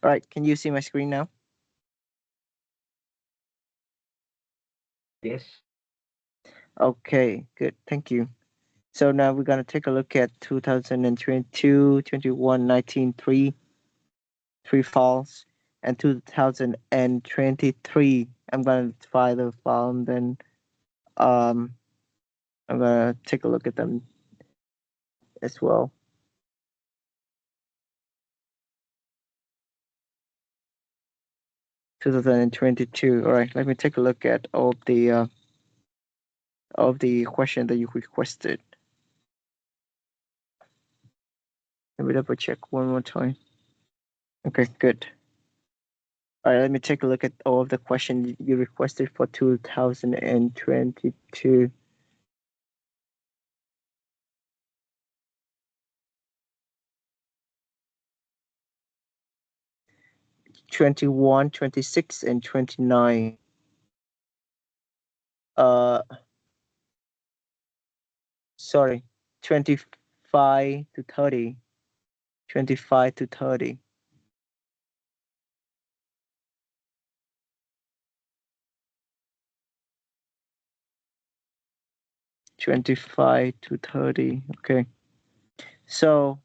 All right, can you see my screen now? Yes. Okay, good. Thank you. So now we're going to take a look at 2022, 21, 19, three files, and 2023. I'm going to file the file and then um, I'm going to take a look at them as well. 2022. All right, let me take a look at all of the question that you requested. Let me double check one more time. Okay, good. All right, let me take a look at all of the questions you requested for 2022. 21, 26, and 29. Uh, sorry, 25 to 30. 25 to 30. 25 to 30. Okay. So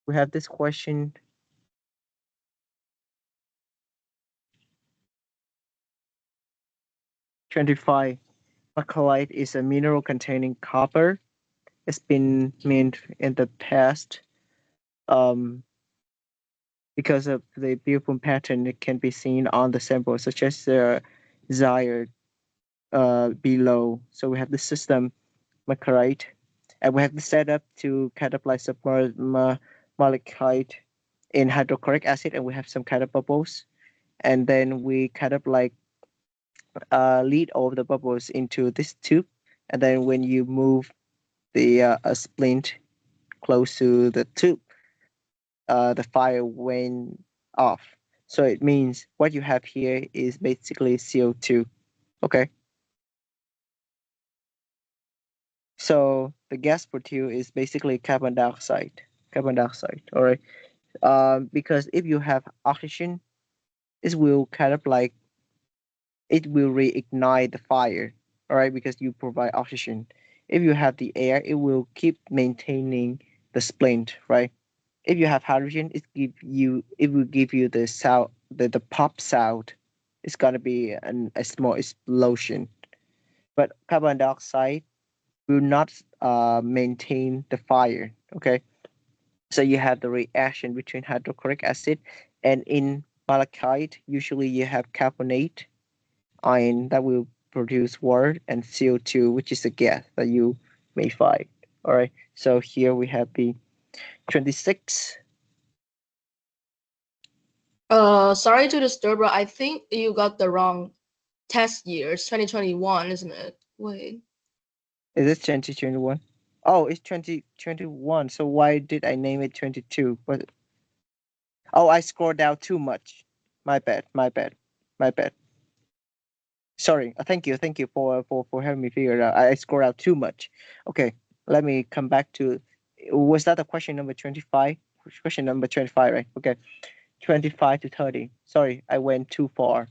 we have this question. 25. Bakelite is a mineral containing copper. It's been mined in the past. Um, because of the beautiful pattern it can be seen on the sample, such as the desired below. So we have the system Macarite, and we have the setup to catalyze malachite in hydrochloric acid, and we have some cat bubbles, and then we lead all of the bubbles into this tube, and then when you move the a splint close to the tube, the fire went off. So it means what you have here is basically CO2. Okay. So the gas produced is basically carbon dioxide. Carbon dioxide. All right. Because if you have oxygen, it will it will reignite the fire. All right, because you provide oxygen. If you have the air, it will keep maintaining the splint, right? If you have hydrogen, it will give you the sound, the pop sound. It's gonna be a small explosion. But carbon dioxide will not maintain the fire. Okay, so you have the reaction between hydrochloric acid and in malachite. Usually, you have carbonate ion that will produce water and CO2, which is a gas that you may find. All right. So here we have the 26. Sorry to disturb, but I think you got the wrong test years, 2021, isn't it? Wait. Is it 2021? Oh, it's 2021. So why did I name it 22? But oh, I scrolled down too much. My bad. My bad. My bad. Sorry. Thank you for helping me figure it out. I scrolled out too much. Okay. Let me come back to. Was that the question number 25? Question number 25, right? Okay. 25 to 30. Sorry, I went too far.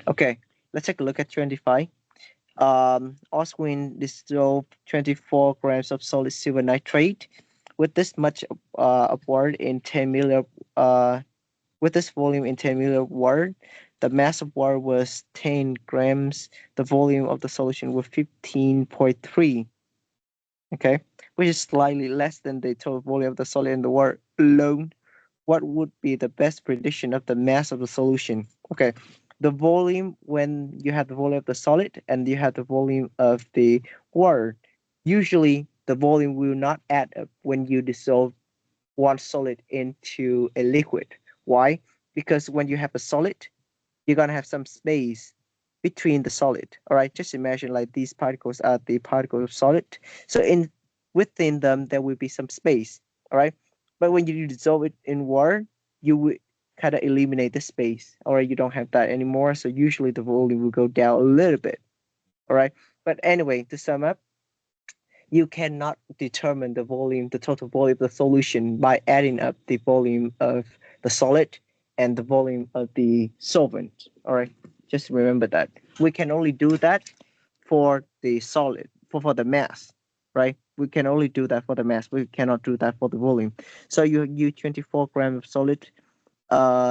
Okay. Let's take a look at 25. Oswin dissolved 24 grams of solid silver nitrate with this much of water in 10 milliliter with this volume in 10 milliliter water. The mass of water was 10 grams. The volume of the solution was 15.3. Okay, which is slightly less than the total volume of the solid in the water alone. What would be the best prediction of the mass of the solution? Okay, the volume, when you have the volume of the solid and you have the volume of the water, usually the volume will not add up when you dissolve one solid into a liquid. Why? Because when you have a solid, you're gonna have some space between the solid. All right, just imagine like these particles are the particles of solid. So in within them there will be some space. All right, but when you dissolve it in water, you will kind of eliminate the space. All right, you don't have that anymore. So usually the volume will go down a little bit. All right, but anyway, to sum up, You cannot determine the volume, the total volume of the solution by adding up the volume of the solid and the volume of the solvent. All right, just remember that. We can only do that for the solid, for the mass, right? We can only do that for the mass. We cannot do that for the volume. So you use 24 grams of solid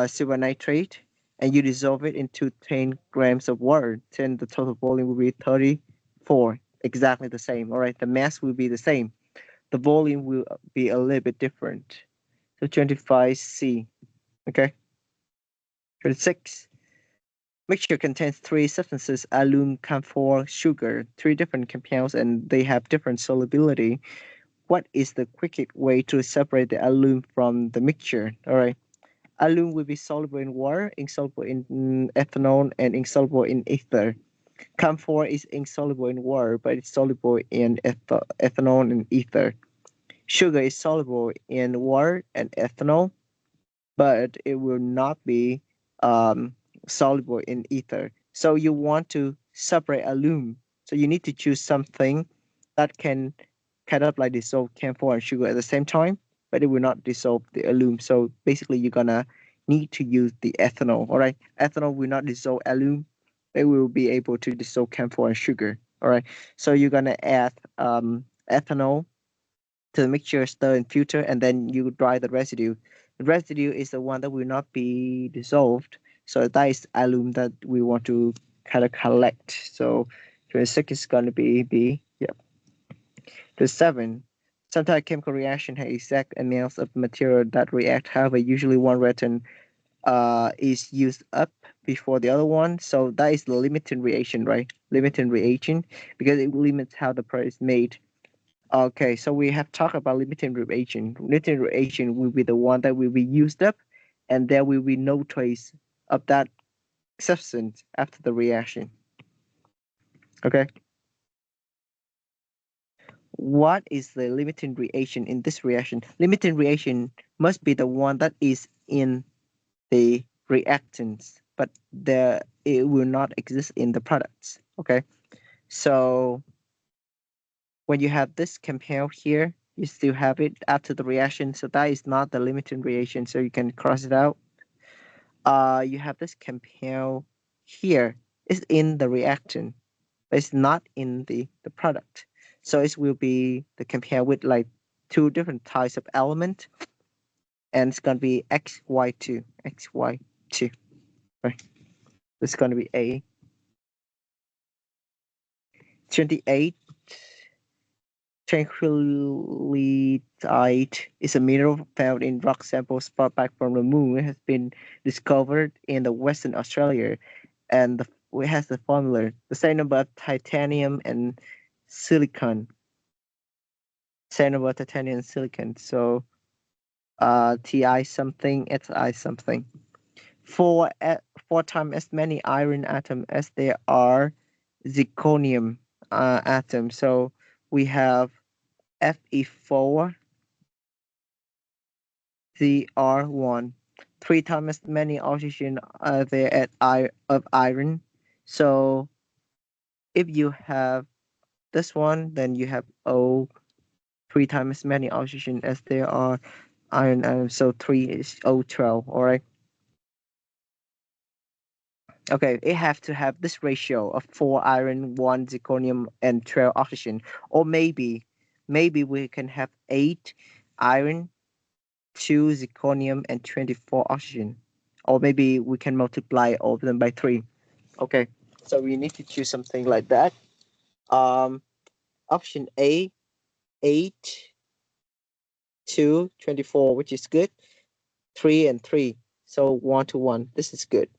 silver nitrate and you dissolve it into 10 grams of water. Then the total volume will be 34, exactly the same. All right, the mass will be the same. The volume will be a little bit different. So 25C, okay? 26. Mixture contains three substances: alum, camphor, sugar, three different compounds, and they have different solubility. What is the quickest way to separate the alum from the mixture? All right. Alum will be soluble in water, insoluble in ethanol, and insoluble in ether. Camphor is insoluble in water, but it's soluble in ethanol and ether. Sugar is soluble in water and ethanol, but it will not be um, soluble in ether. So you want to separate alum. So you need to choose something that can kind of like dissolve camphor and sugar at the same time, but it will not dissolve the alum. So basically, you're gonna need to use the ethanol. All right, ethanol will not dissolve alum. It will be able to dissolve camphor and sugar. All right, so you're gonna add ethanol to the mixture, stir and filter, and then you dry the residue. The residue is the one that will not be dissolved. So that is alum that we want to kind of collect. So 26 is going to be B. Yep. The 7. Sometimes chemical reaction has exact amounts of material that react. However, usually one reactant is used up before the other one. So that is the limiting reaction, right? Limiting reaction because it limits how the product is made. Okay, so we have talked about limiting reagent. Limiting reagent will be the one that will be used up, and there will be no trace of that substance after the reaction. Okay, what is the limiting reagent in this reaction? Limiting reagent must be the one that is in the reactants, but it will not exist in the products. Okay, so when you have this compound here, you still have it after the reaction, so that is not the limiting reaction, so you can cross it out. You have this compound here. It's in the reactant, but it's not in the product. So it will be the compound with like two different types of element, and it's gonna be XY2, XY2. Right. It's gonna be A. 28. Tranquilite is a mineral found in rock samples brought back from the moon. It has been discovered in the Western Australia, and it has the formula the same number of titanium and silicon. Same number of titanium and silicon. So Ti something, Xi something. Four times as many iron atoms as there are zirconium atoms. So we have Fe4 Zr1. Three times as many oxygen are there of iron. So if you have this one, then you have O three times as many oxygen as there are iron atoms. So three is O12. All right. Okay, it have to have this ratio of four iron, one zirconium, and 12 oxygen. Or maybe we can have eight iron, two zirconium, and 24 oxygen. Or maybe we can multiply all of them by three. Okay, so we need to choose something like that. Um, Option A, 8, 2, 24, which is good. 3 and 3, so 1 to 1. This is good.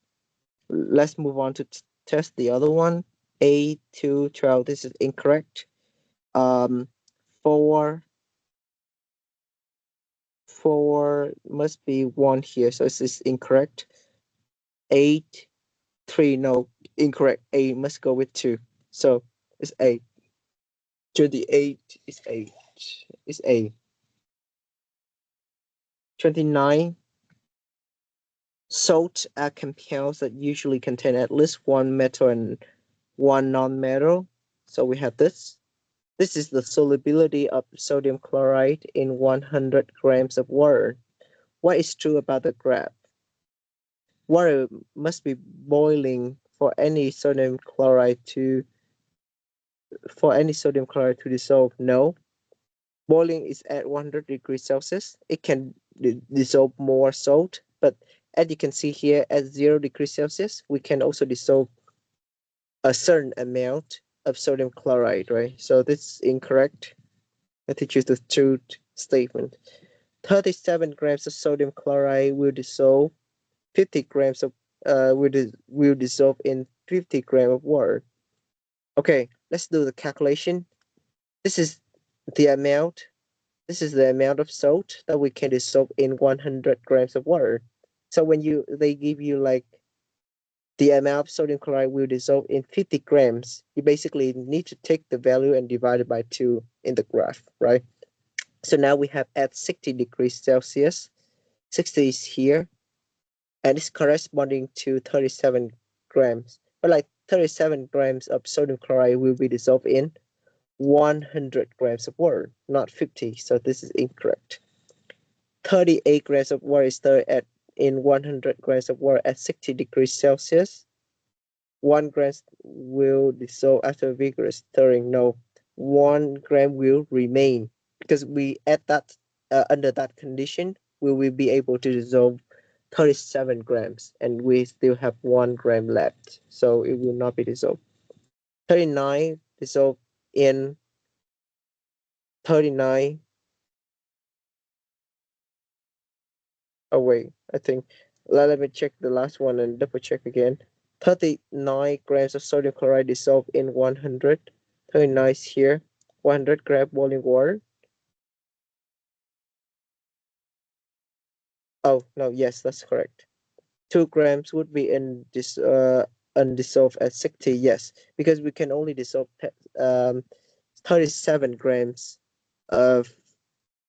Let's move on to test the other one. A, 2, 12. This is incorrect. Um, 4, 4 must be 1 here, so this is incorrect. 8, 3, no, incorrect. A must go with 2. So it's A. 28 is 8. Is A. 29. Salt are compounds that usually contain at least one metal and one non-metal. So we have this. This is the solubility of sodium chloride in 100 grams of water. What is true about the graph? Water must be boiling for any sodium chloride to dissolve. No, boiling is at 100 degrees Celsius. It can dissolve more salt, but as you can see here, at 0 degrees Celsius, we can also dissolve a certain amount of sodium chloride, right? So this is incorrect. I teach you the truth statement. 37 grams of sodium chloride will dissolve 50 grams of will dissolve in 50 grams of water. Okay, let's do the calculation. This is the amount. This is the amount of salt that we can dissolve in 100 grams of water. So when they give you like the amount of sodium chloride will dissolve in 50 grams, you basically need to take the value and divide it by 2 in the graph, right? So now we have at 60 degrees Celsius, 60 is here, and it's corresponding to 37 grams. But like 37 grams of sodium chloride will be dissolved in 100 grams of water, not 50. So this is incorrect. 38 grams of water is stirred at in 100 grams of water at 60 degrees Celsius. 1 gram will dissolve after vigorous stirring. No, 1 gram will remain because we at that under that condition we will be able to dissolve 37 grams and we still have 1 gram left, so it will not be dissolved. 39 dissolved in 39. Oh wait, I think let me check the last one and double check again. 39 grams of sodium chloride dissolved in 100. 39 is here. 100 gram boiling water. Oh no, yes, that's correct. 2 grams would be in this undissolved at 60. Yes, because we can only dissolve 37 grams of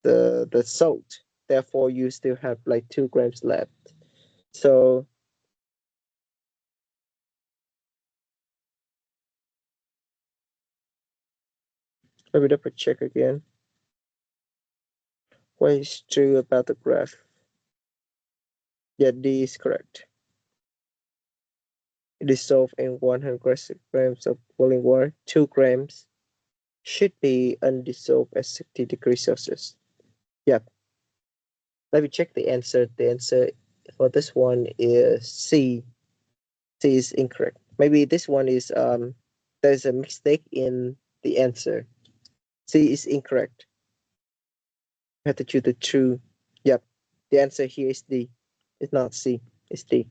the salt. Therefore, you still have like 2 grams left. So let me double check again. What is true about the graph? Yeah, D is correct. Dissolved in 100 grams of boiling water. 2 grams should be undissolved at 60 degrees Celsius. Yep. Let me check the answer. The answer for this one is C. C is incorrect. Maybe this one is there's a mistake in the answer. C is incorrect. You have to choose the true. Yep. The answer here is D. It's not C. It's D.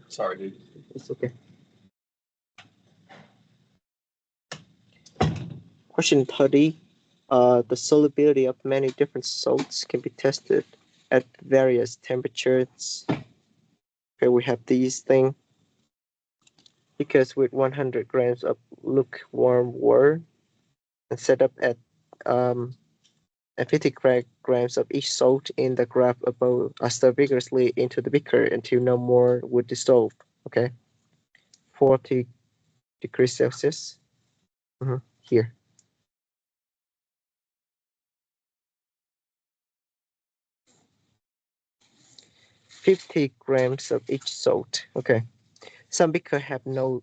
Sorry, dude. It's okay. Question 30. The solubility of many different salts can be tested at various temperatures. Okay, we have these things. Because with 100 grams of lukewarm water and set up at um, and 50 grams of each salt in the graph above are stirred vigorously into the beaker until no more would dissolve. Okay, 40 degrees Celsius. Here, 50 grams of each salt. Okay, some beaker have no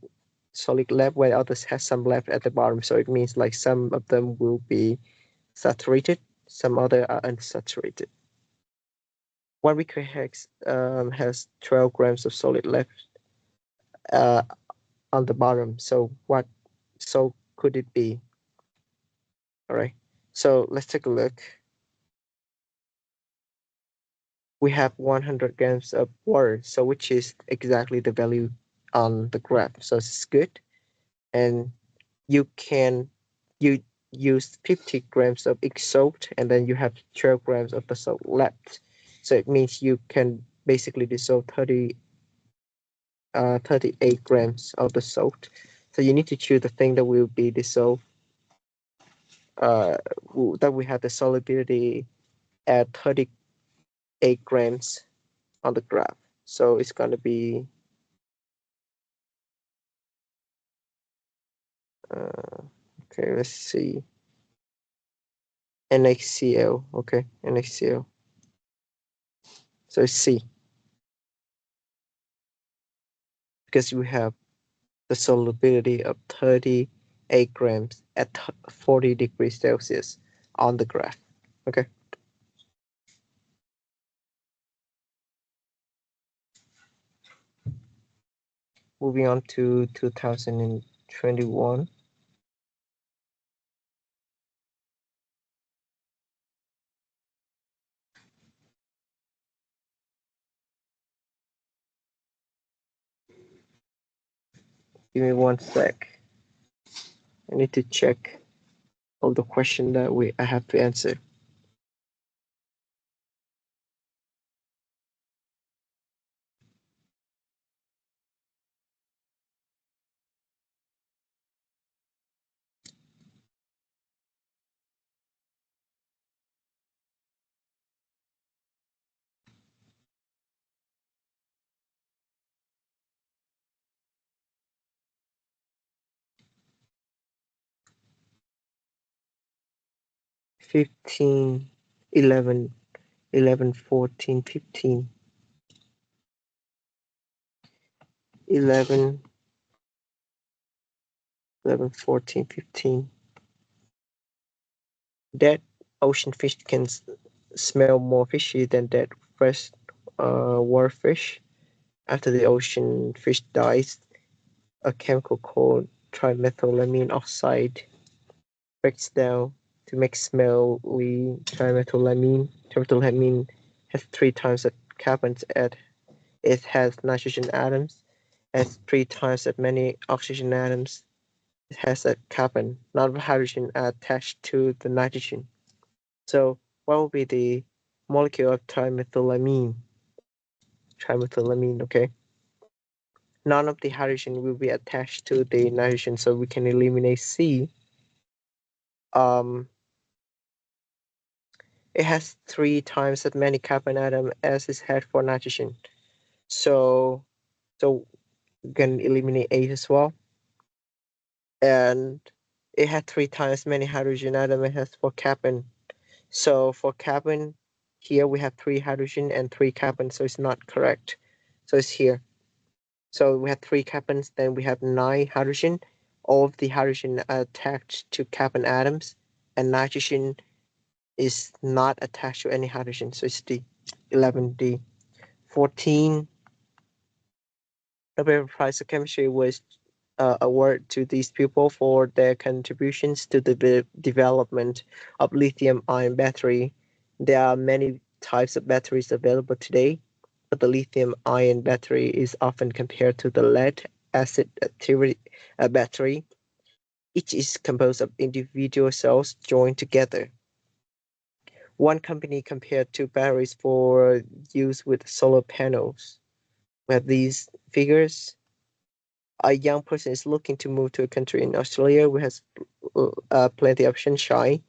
solid left, while others have some left at the bottom. So it means like some of them will be saturated, some other are unsaturated. One beaker has 12 grams of solid left uh, on the bottom. So what? So could it be? All right. So let's take a look. We have 100 grams of water, so which is exactly the value on the graph. So it's good, and you can you use 50 grams of each salt, and then you have 12 grams of the salt left. So it means you can basically dissolve 38 grams of the salt. So you need to choose the thing that will be dissolved, uh, that we have the solubility at 38 grams on the graph. So it's going to be Uh, okay, let's see. NaCl. Okay, NaCl. So it's C because we have the solubility of 38 grams at 40 degrees Celsius on the graph. Okay. Moving on to 2021. Give me one sec. I need to check all the question that I have to answer. Fifteen, 11, 11, 14, 15, 11, 11, 14, 15. That ocean fish can smell more fishy than that fresh water fish. After the ocean fish dies, a chemical called trimethylamine oxide breaks down to make smelly trimethylamine. Trimethylamine has three times the carbons at it has nitrogen atoms, has three times as many oxygen atoms. It has a carbon, not hydrogen attached to the nitrogen. So what will be the molecule of trimethylamine? Trimethylamine, okay. None of the hydrogen will be attached to the nitrogen, so we can eliminate C. Um, it has three times as many carbon atom as it had for nitrogen. So so we can eliminate A as well. And it had three times many hydrogen atom it has for carbon. So for carbon, here we have three hydrogen and three carbon, so it's not correct. So it's here. So we have three carbons, then we have nine hydrogen. All of the hydrogen are attached to carbon atoms, and nitrogen is not attached to any hydrogen. So it's D. 11D. 14. Nobel Prize of Chemistry was awarded to these people for their contributions to the development of lithium ion battery. There are many types of batteries available today, but the lithium ion battery is often compared to the lead acid battery. Each is composed of individual cells joined together. One company compared two batteries for use with solar panels. We have these figures. A young person is looking to move to a country in Australia who has plenty of sunshine.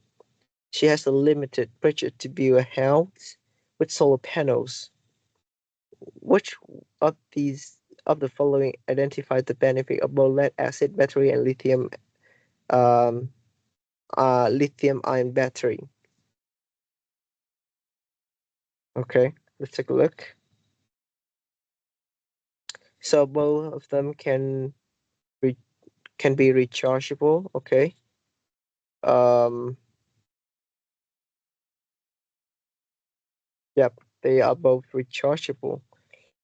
She has a limited budget to build a house with solar panels. Which of these of the following identify the benefit of both lead acid battery and um, lithium ion battery? Okay, let's take a look. So both of them re- can be rechargeable. Okay. Um. Yep, they are both rechargeable.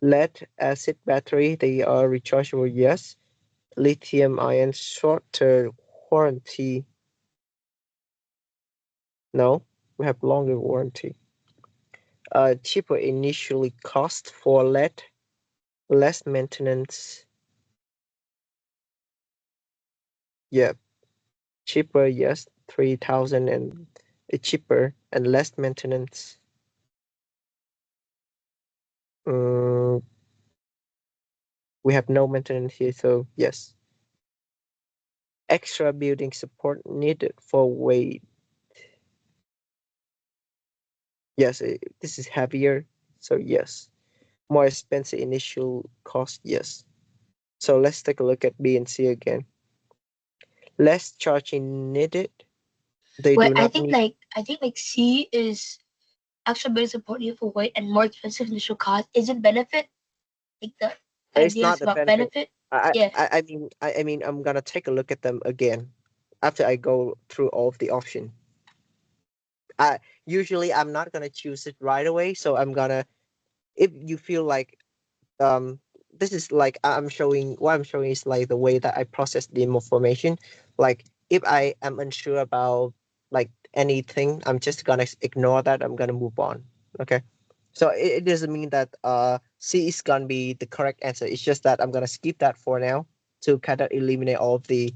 Lead acid battery, they are rechargeable, yes. Lithium ion shorter warranty, no. We have longer warranty. Cheaper initially cost for lead, less maintenance. Yeah, cheaper, yes. 3,000 and cheaper and less maintenance. Mm, we have no maintenance here, so yes. Extra building support needed for weight. Yes, this is heavier, so yes. More expensive initial cost, yes. So let's take a look at B and C again. Less charging needed. They Wait, do not need. I think like C is extra better supportive for weight and more expensive initial cost. Isn't benefit like the It's idea is not a about benefit. benefit? Yeah. I mean, I'm gonna take a look at them again after I go through all of the option. Usually I'm not gonna choose it right away, so I'm gonna. If you feel like um, this is like I'm showing what I'm showing is like the way that I process the information. Like if I am unsure about like anything, I'm just gonna ignore that. I'm gonna move on. Okay. So it doesn't mean that C is gonna be the correct answer. It's just that I'm gonna skip that for now to kind of eliminate all of the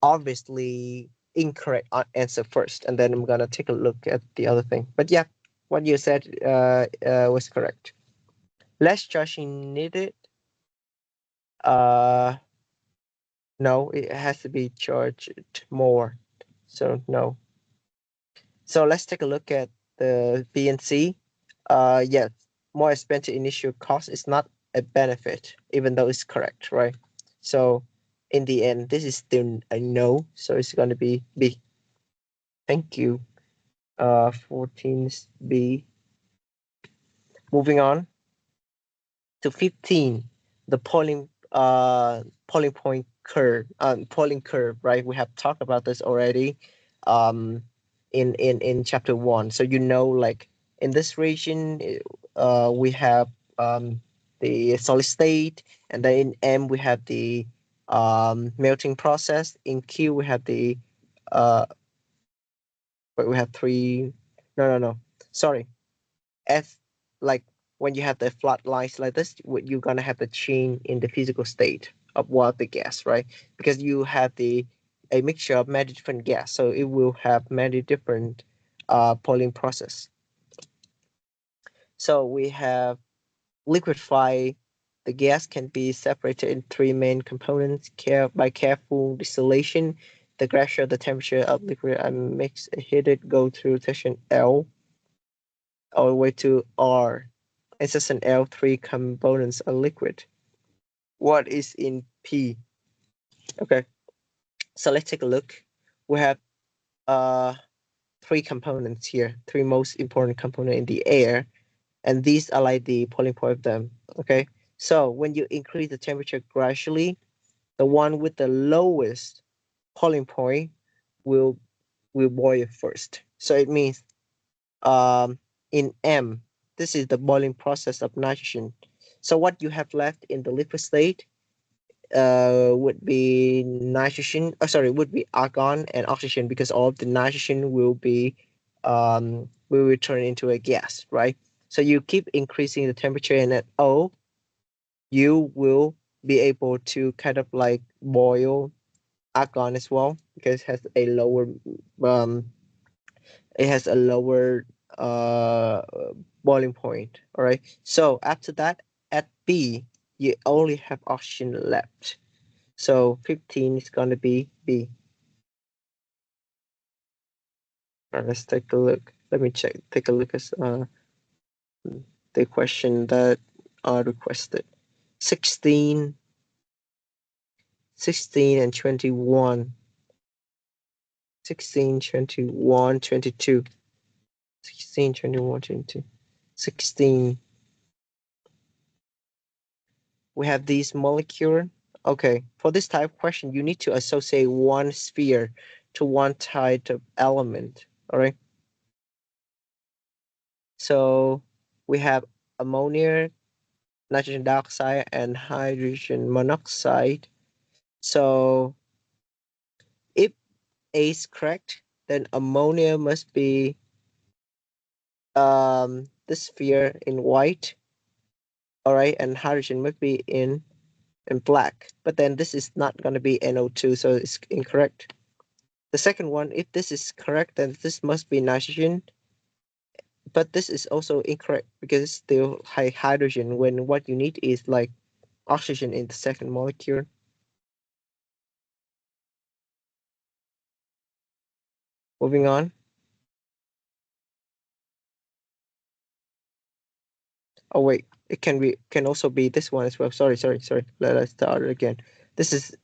obviously incorrect answer first, and then I'm gonna take a look at the other thing. But yeah, what you said was correct. Less charging needed. Uh, no, it has to be charged more. So no. So let's take a look at the B and C. Yes, more expensive initial cost is not a benefit, even though it's correct, right? So in the end, this is still a no. So it's going to be B. Thank you. 14 is B. Moving on to 15, the polling point curve, polling curve, right? We have talked about this already, um, in chapter one. So you know, like in this region, we have the solid state, and then in M we have the melting process. In Q we have the uh, wait, we have three. No, no, no. Sorry, as like when you have the flat lines like this, you're gonna have the change in the physical state of what the gas, right? Because you have the a mixture of many different gas, so it will have many different polling process. So we have liquefy. The gas can be separated in three main components by careful distillation. The gradual the temperature of liquid and mix heated go through section L all the way to R. SS and L three components are liquid. What is in P? Okay, so let's take a look. We have uh three components here, three most important component in the air, and these are like the polling point of them. Okay, so when you increase the temperature gradually, the one with the lowest polling point will boil first. So it means in M, this is the boiling process of nitrogen. So what you have left in the liquid state would be nitrogen. Sorry, would be argon and oxygen because all of the nitrogen will be will return into a gas, right? So you keep increasing the temperature, and at O, you will be able to kind of like boil argon as well because um it has a lower uh boiling point. All right. So after that, at B, you only have oxygen left. So 15 is gonna be B. Let's take a look. Let me check. Take a look at the question that are requested. 16, 16 and 21. 16, 21, 22. 16, 21, 22. 16. We have these molecule. Okay, for this type of question, you need to associate one sphere to one type of element. All right. So we have ammonia, nitrogen dioxide, and hydrogen monoxide. So if A is correct, then ammonia must be the sphere in white. All right, and hydrogen must be in black. But then this is not going to be NO2, so it's incorrect. The second one, if this is correct, then this must be nitrogen, but this is also incorrect because it's still high hydrogen when what you need is like oxygen in the second molecule. Moving on. Oh wait, it can also be this one as well. Sorry. Let's start again. This is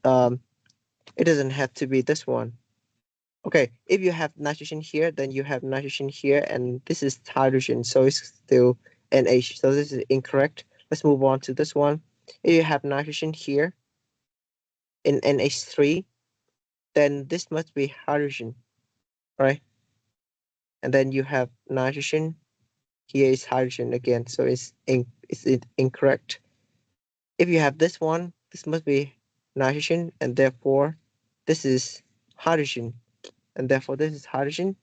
It doesn't have to be this one. Okay, if you have nitrogen here, then you have nitrogen here, and this is hydrogen, so it's still NH. So this is incorrect. Let's move on to this one. If you have nitrogen here in NH3, then this must be hydrogen, right? And then you have nitrogen. Here is hydrogen again, so it's incorrect. If you have this one, this must be nitrogen, and therefore this is hydrogen, and therefore this is hydrogen,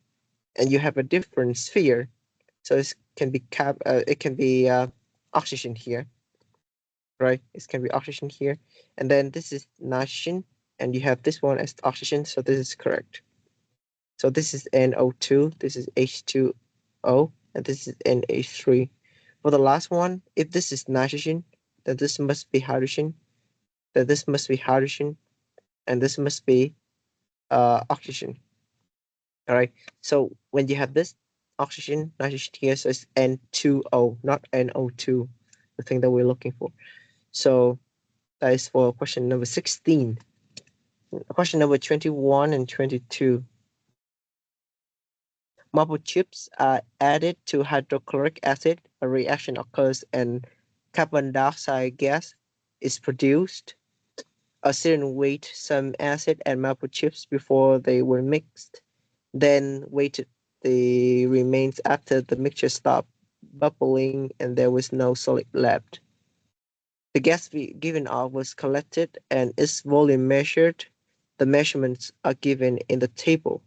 and you have a different sphere, so it can be oxygen here, right? It can be oxygen here, and then this is nitrogen, and you have this one as oxygen, so this is correct. So this is NO2, this is H2O, and this is NH3. For the last one, if this is nitrogen, then this must be hydrogen, then this must be hydrogen, and this must be oxygen. All right. So when you have this oxygen, nitrogen here, so it's N2O, not NO2, the thing that we're looking for. So that is for question number 16. Question number 21 and 22. Marble chips are added to hydrochloric acid. A reaction occurs and carbon dioxide gas is produced. A certain weight some acid and marble chips before they were mixed, then weighted the remains after the mixture stopped bubbling and there was no solid left. The gas given off was collected and its volume measured. The measurements are given in the table.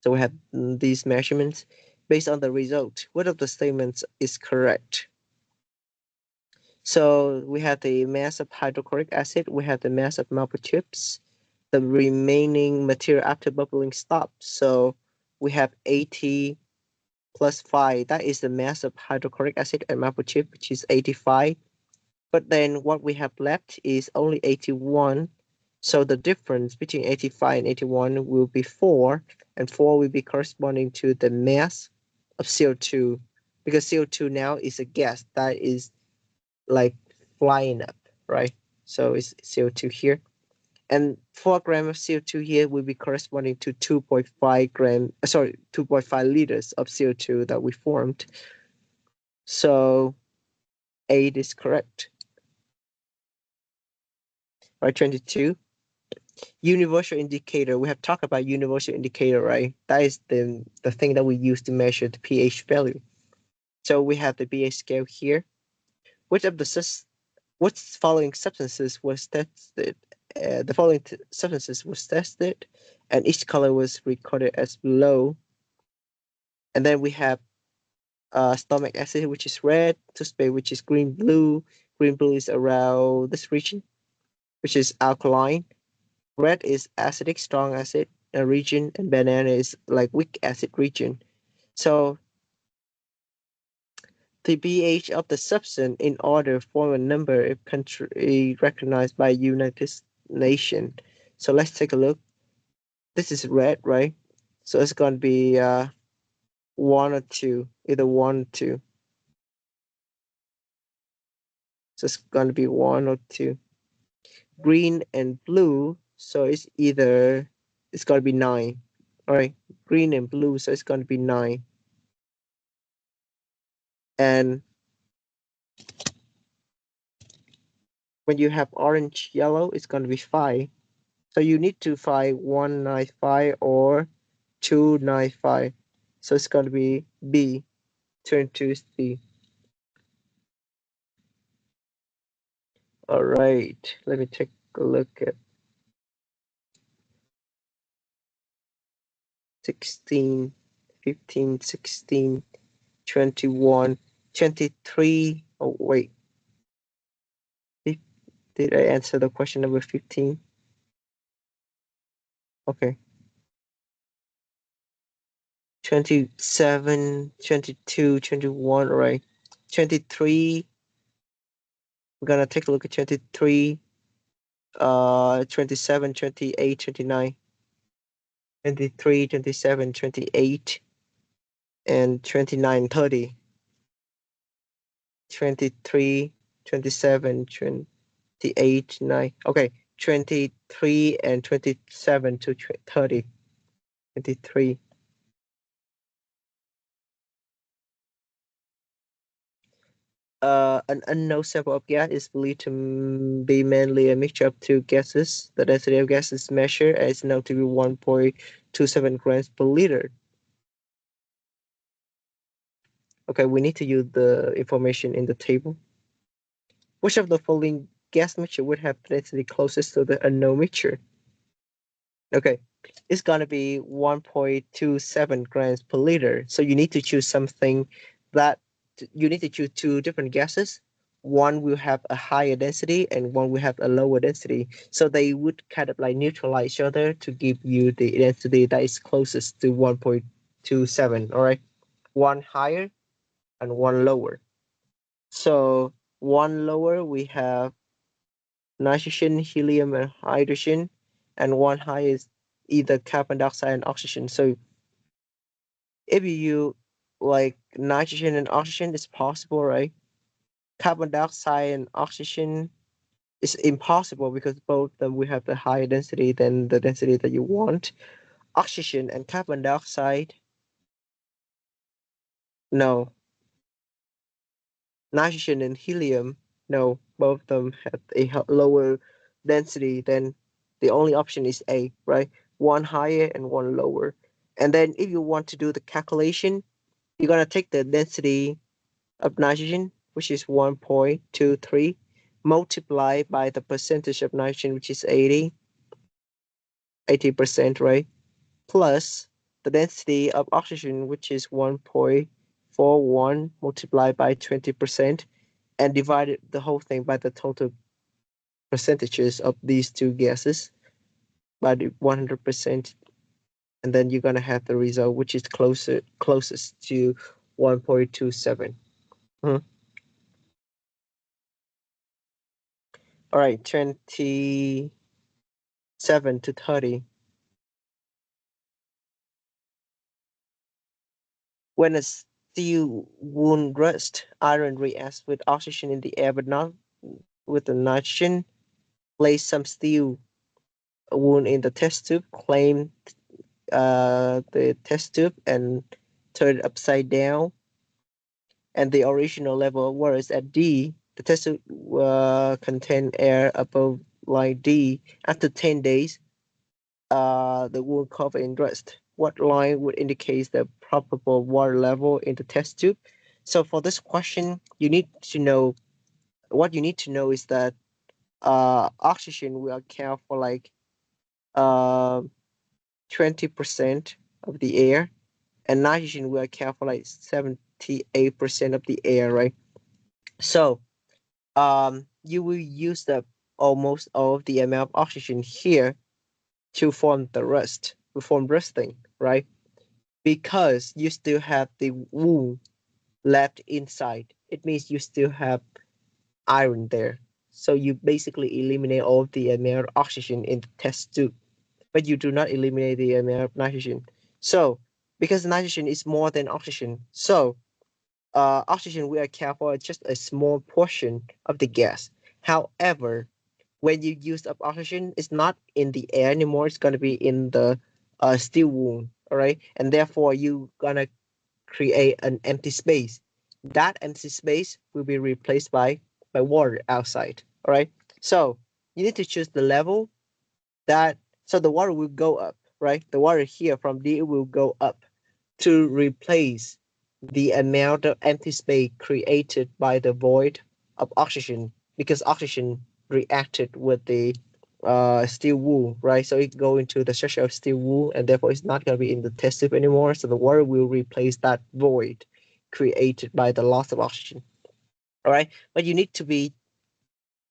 So we have these measurements based on the result. What of the statements is correct? So we have the mass of hydrochloric acid, we have the mass of marble chips, the remaining material after bubbling stops. So we have 80 plus 5. That is the mass of hydrochloric acid and marble chip, which is 85. But then what we have left is only 81. So the difference between 85 and 81 will be 4, and 4 will be corresponding to the mass of CO2, because CO2 now is a gas that is like flying up, right? So it's CO2 here. And 4 grams of CO2 here will be corresponding to 2.5 liters of CO2 that we formed. So 8 is correct. Right, 22. Universal indicator. We have talked about universal indicator, right? That is the thing that we use to measure the pH value. So we have the pH scale here. Which of the following substances was tested? The following substances was tested, and each color was recorded as below. And then we have stomach acid, which is red, toothpaste, which is green blue. Green blue is around this region, which is alkaline. Red is acidic, strong acid region, and banana is like weak acid region. So the pH of the substance in order form a number if country recognized by United Nations. So let's take a look. This is red, right? So it's going to be 1 or 2, either 1 or 2. So it's going to be 1 or 2. Green and blue, so it's going to be 9. All right, green and blue, so it's going to be 9. And when you have orange yellow, it's going to be 5. So you need to find 195 or 295. So it's going to be B. Turn to C. All right, let me take a look at 16, 15, 16, 21, 23. Oh, wait. Did I answer the question number 15? Okay. 27, 22, 21, all right. 23, we're gonna take a look at 23, 27, 28, 29, 23, 27, 28, and 29, 30. 23, 27, 28, 9. Okay, 23 and 27 to 30. 23. An unknown sample of gas is believed to be mainly a mixture of two gases. The density of gas is measured and is known to be 1.27 grams per liter. Okay, we need to use the information in the table. Which of the following gas mixture would have density closest to the unknown mixture? Okay, it's gonna be 1.27 grams per liter. So you need to choose something that you need to choose two different gases. One will have a higher density and one will have a lower density. So they would kind of like neutralize each other to give you the density that is closest to 1.27. All right, one higher and one lower. So one lower we have nitrogen, helium, and hydrogen, and one high is either carbon dioxide and oxygen. So if you like nitrogen and oxygen, it's possible, right? Carbon dioxide and oxygen is impossible because both of them will have a higher density than the density that you want. Oxygen and carbon dioxide, no. Nitrogen and helium, no. Both of them have a lower density. Then the only option is A, right? One higher and one lower. And then if you want to do the calculation, you're gonna take the density of nitrogen, which is 1.23, multiply by the percentage of nitrogen, which is 80%, right? Plus the density of oxygen, which is 1.41 multiplied by 20%, and divided the whole thing by the total percentages of these two gases by the 100%, and then you're gonna have the result which is closest to 1.27. Mhm. All right, 27 to 30. When a steel wound rust, iron reacts with oxygen in the air but not with the nitrogen. Place some steel wound in the test tube, clamp the test tube and turn it upside down, and the original level of water is at D. The test tube contain air above line D. After 10 days, the wound covered in rust. What line would indicate the probable water level in the test tube? So for this question, you need to know what you need to know is that oxygen will account for like uh, 20% of the air, and nitrogen will account for like 78% of the air, right? So you will use the almost all of the amount of oxygen here to form the rust, to form rusting, right? Because you still have the wool left inside. It means you still have iron there. So you basically eliminate all of the amount of oxygen in the test tube, but you do not eliminate the amount of nitrogen. So because nitrogen is more than oxygen, so oxygen will account for just a small portion of the gas. However, when you use up oxygen, it's not in the air anymore. It's gonna be in the steel wound, all right, and therefore you gonna create an empty space. That empty space will be replaced by water outside, all right. So you need to choose the level that so the water will go up, right? The water here from D will go up to replace the amount of empty space created by the void of oxygen because oxygen reacted with the steel wool, right? So it go into the structure of steel wool, and therefore it's not going to be in the test tube anymore. So the water will replace that void created by the loss of oxygen. All right, but you need to be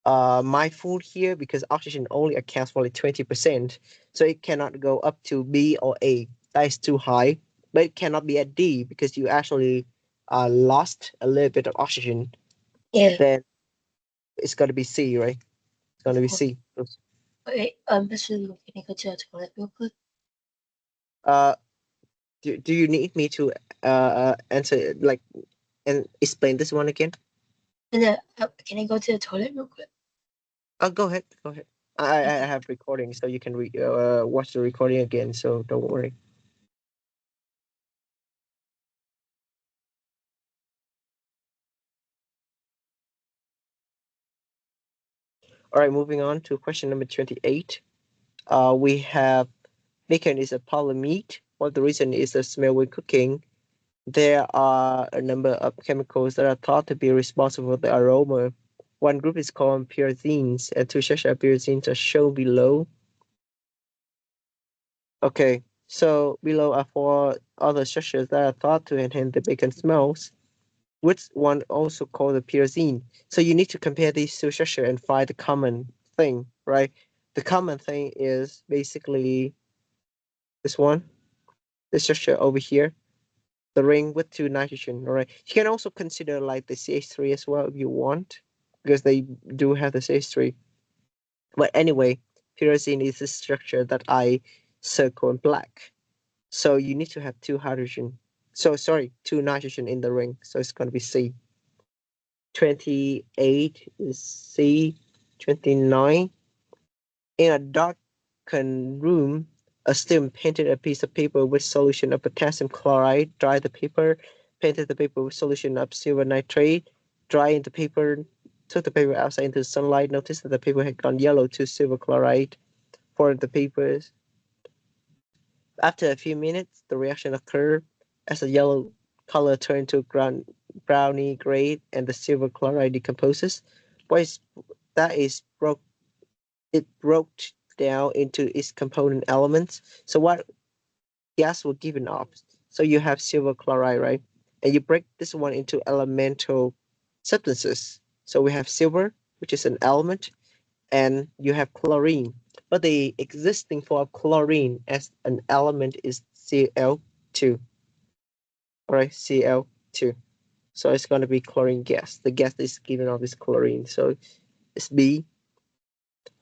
mindful here because oxygen only accounts for like 20%, so it cannot go up to B or A. That is too high, but it cannot be at D because you actually lost a little bit of oxygen. Yeah. Then it's going to be C, right? It's going to be Of C. Okay. Mr. Lu, can I go to the toilet real quick? Uh, do you need me to answer like and explain this one again? And then, can I go to the toilet real quick? Go ahead. Go ahead. I have recording, so you can watch the recording again. So don't worry. All right, moving on to question number 28. We have bacon is a polymeat. Well, the reason is the smell when cooking. There are a number of chemicals that are thought to be responsible for the aroma. One group is called pyrazines, and two such pyrazines are shown below. Okay, so below are four other structures that are thought to enhance the bacon smells, which one also called the pyrazine. So you need to compare these two structures and find the common thing, right? The common thing is basically this one, this structure over here, the ring with two nitrogen, all right? You can also consider like the CH3 as well if you want, because they do have the CH3. But anyway, pyrazine is the structure that I circle in black. So you need to have two hydrogen. So sorry, two nitrogen in the ring. So it's going to be C. 28 is C. 29. In a darkened room, a student painted a piece of paper with solution of potassium chloride, dried the paper, painted the paper with solution of silver nitrate, dried the paper, took the paper outside into the sunlight, noticed that the paper had gone yellow to silver chloride, poured the papers. After a few minutes, the reaction occurred as the yellow color turned to browny gray and the silver chloride decomposes. What that is it broke down into its component elements. So what gas were given off? So you have silver chloride, right? And you break this one into elemental substances. So we have silver, which is an element, and you have chlorine. But the existing form of chlorine as an element is Cl2. All right, Cl2. So it's going to be chlorine gas. The gas is given off is chlorine. So it's B.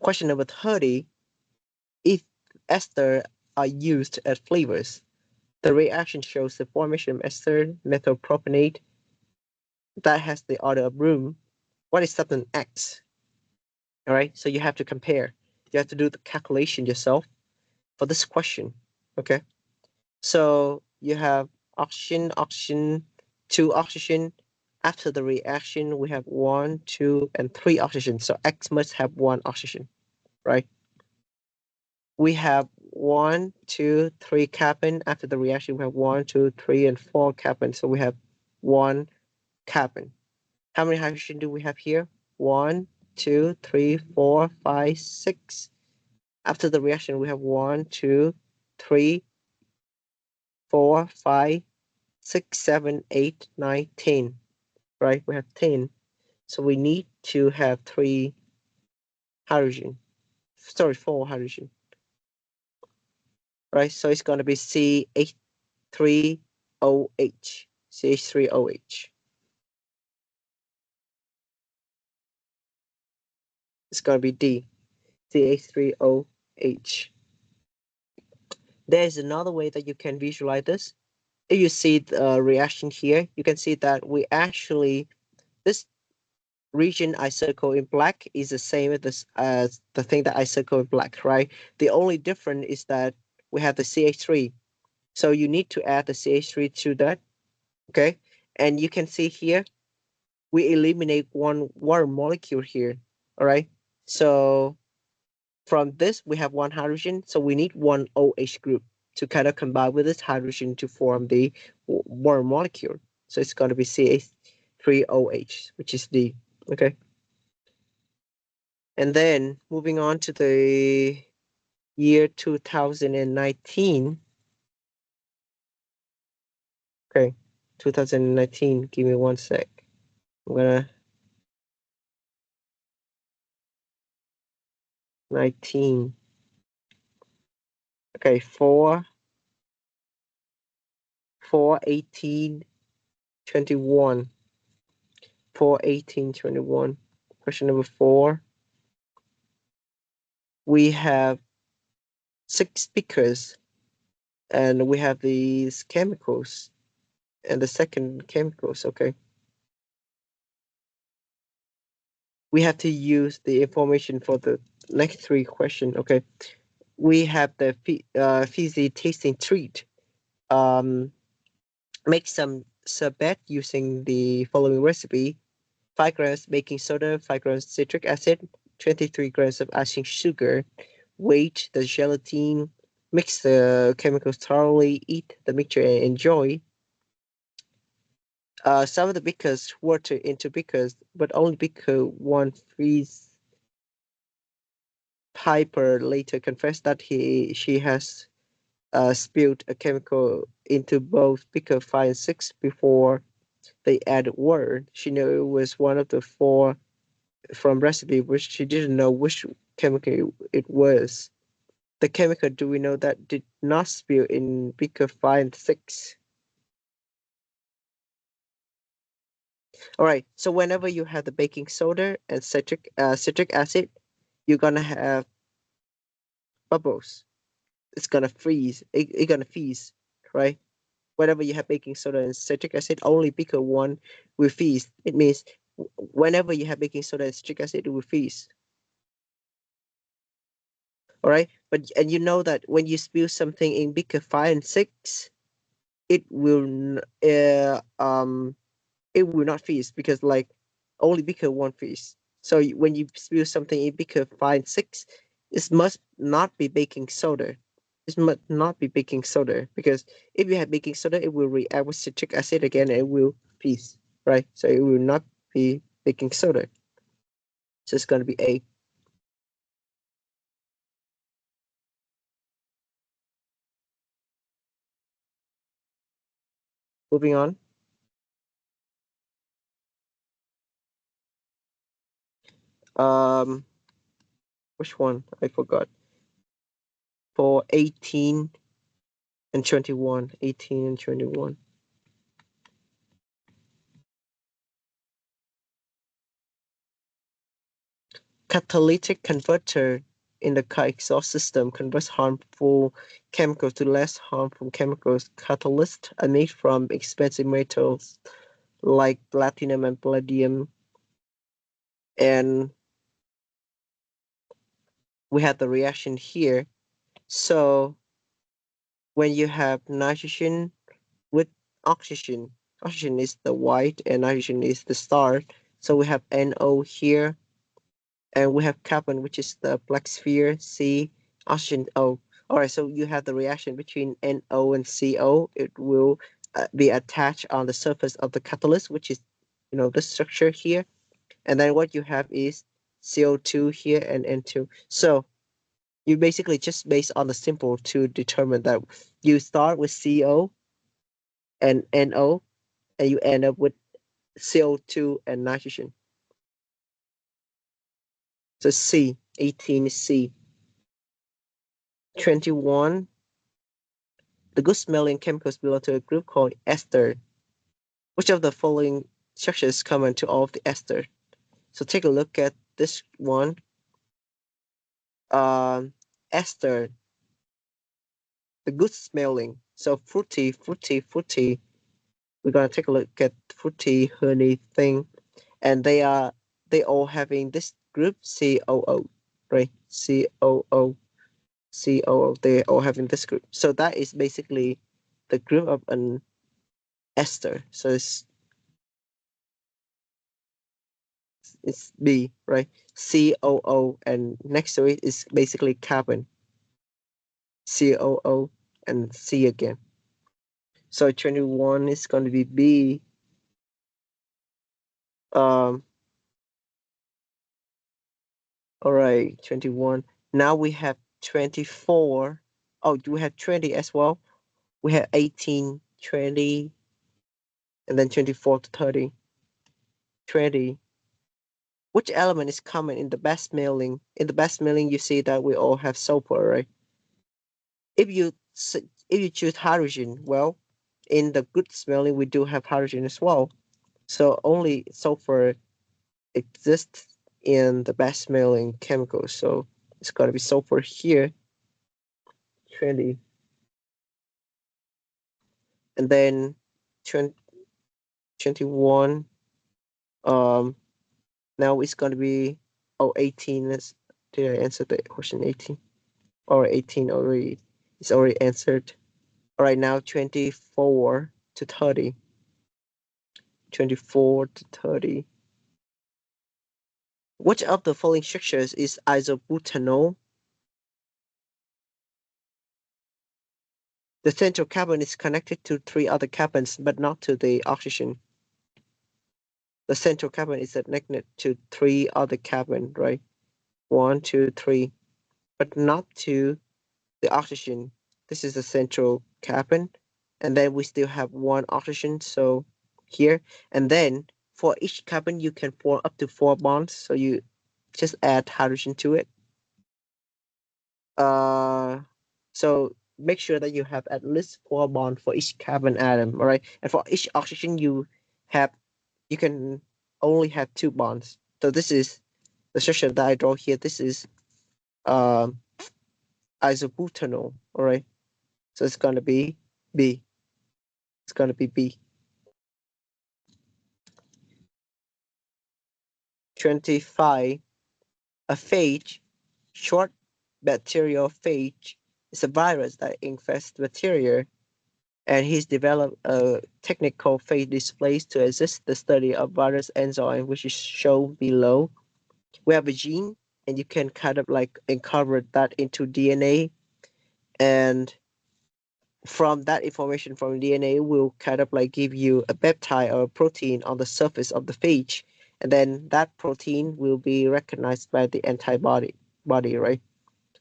Question number 30. If ester are used as flavors, the reaction shows the formation of ester methylpropionate that has the order of room. What is substance X? All right, so you have to compare. You have to do the calculation yourself for this question. Okay, so you have oxygen, oxygen, two oxygen. After the reaction, we have one, two, and three oxygen. So X must have one oxygen, right? We have one, two, three carbon. After the reaction, we have one, two, three, and four carbon. So we have one carbon. How many hydrogen do we have here? One, two, three, four, five, six. After the reaction, we have one, two, three, four, five, 6, 7, 8, 9, 10. Right? We have 10. So we need to have three hydrogen. Sorry, four hydrogen. Right? So it's going to be CH3OH. CH3OH. It's going to be D. CH3OH. There's another way that you can visualize this. If you see the reaction here, you can see that we actually, this region I circle in black is the same as the thing that I circle in black, right? The only difference is that we have the CH3. So you need to add the CH3 to that, okay? And you can see here, we eliminate one water molecule here, all right? So from this, we have one hydrogen, so we need one OH group to kind of combine with this hydrogen to form the water molecule. So it's going to be CH3OH, which is D, okay? And then moving on to the year 2019. Okay, 2019, give me one sec. I'm gonna 19. Okay, 4 21. 4 18 21. Question number 4. We have 6 speakers and we have these chemicals and the second chemicals, okay? We have to use the information for the next three question. Okay, we have the fizzy tasting treat. Um, make some sorbet using the following recipe: 5 grams baking soda, 5 grams citric acid, 23 grams of icing sugar. Weight the gelatin. Mix the chemicals thoroughly. Eat the mixture and enjoy. Some of the bakers water into beakers, but only beaker one freeze. Piper later confessed that she has spilled a chemical into both beaker 5 and 6 before they added water. She knew it was one of the four from recipe, but she didn't know which chemical it was. The chemical, do we know that did not spill in beaker 5 and 6? All right. So whenever you have the baking soda and citric acid, you're gonna have bubbles. It's gonna freeze. It's gonna freeze, right? Whenever you have baking soda and citric acid, only beaker one will freeze. It means whenever you have baking soda and citric acid, it will freeze. All right. But and you know that when you spill something in beaker 5 and 6, it will it will not freeze because like only beaker one freeze. So when you spill something in beaker 5 and 6, it must not be baking soda. It must not be baking soda because if you have baking soda, it will react with citric acid again and it will freeze, right? So it will not be baking soda. So it's going to be A. Moving on. Um, which one? I forgot. For 18 and 21. 18 and 21. Catalytic converter in the car exhaust system converts harmful chemicals to less harmful chemicals. Catalysts are made from expensive metals like platinum and palladium. And we have the reaction here. So when you have nitrogen with oxygen, oxygen is the white and nitrogen is the star. So we have NO here, and we have carbon, which is the black sphere, C, oxygen O. All right, so you have the reaction between NO and CO. It will be attached on the surface of the catalyst, which is, the structure here. And then what you have is CO2 here and N2. So you basically just based on the simple to determine that you start with CO and NO, and you end up with CO2 and nitrogen. So C, 18 is C. 21, the good smelling chemicals belong to a group called ester. Which of the following structures is common to all of the ester? So take a look at this one. Ester, the good smelling. So fruity, fruity, fruity. We're gonna take a look at fruity, honey thing, and they all having this group COO, right? COO, COO. They all having this group. So that is basically the group of an ester. So it's B, right? COO, and next to it is basically carbon. COO and C again. So 21 is going to be B. Um, all right, 21. Now we have 24. Oh, do we have 20 as well? We have 18, 20, and then 24 to 30. 20. Which element is common in the best mailing? In the best mailing, you see that we all have sulfur, right? If you if you choose hydrogen, well, in the good smelling we do have hydrogen as well. So only sulfur exists in the best smelling chemicals. So it's got to be sulfur here, 20, and then 20, 21. Um, now it's going to be 18. Did I answer the question 18? Or 18 already? It's already answered. All right, now 24 to 30. 24 to 30. Which of the following structures is isobutanol? The central carbon is connected to three other carbons, but not to the oxygen. The central carbon is connected to three other carbon, right? 1, 2, 3, but not to the oxygen. This is the central carbon, and then we still have one oxygen. So here, and then for each carbon, you can form up to 4 bonds. So you just add hydrogen to it. Uh, so make sure that you have at least 4 bonds for each carbon atom, all right? And for each oxygen, have you can only have 2 bonds. So this is the structure that I draw here. This is um isobutanol, all right? So it's gonna be B. It's gonna be B. 25. A phage, short bacterial phage, is a virus that infects bacteria, and he's developed a technical phage displays to assist the study of virus enzyme, which is shown below. We have a gene, and you can kind of like incorporate that into DNA, and from that information from DNA will kind of like give you a peptide or a protein on the surface of the phage, and then that protein will be recognized by the antibody, right?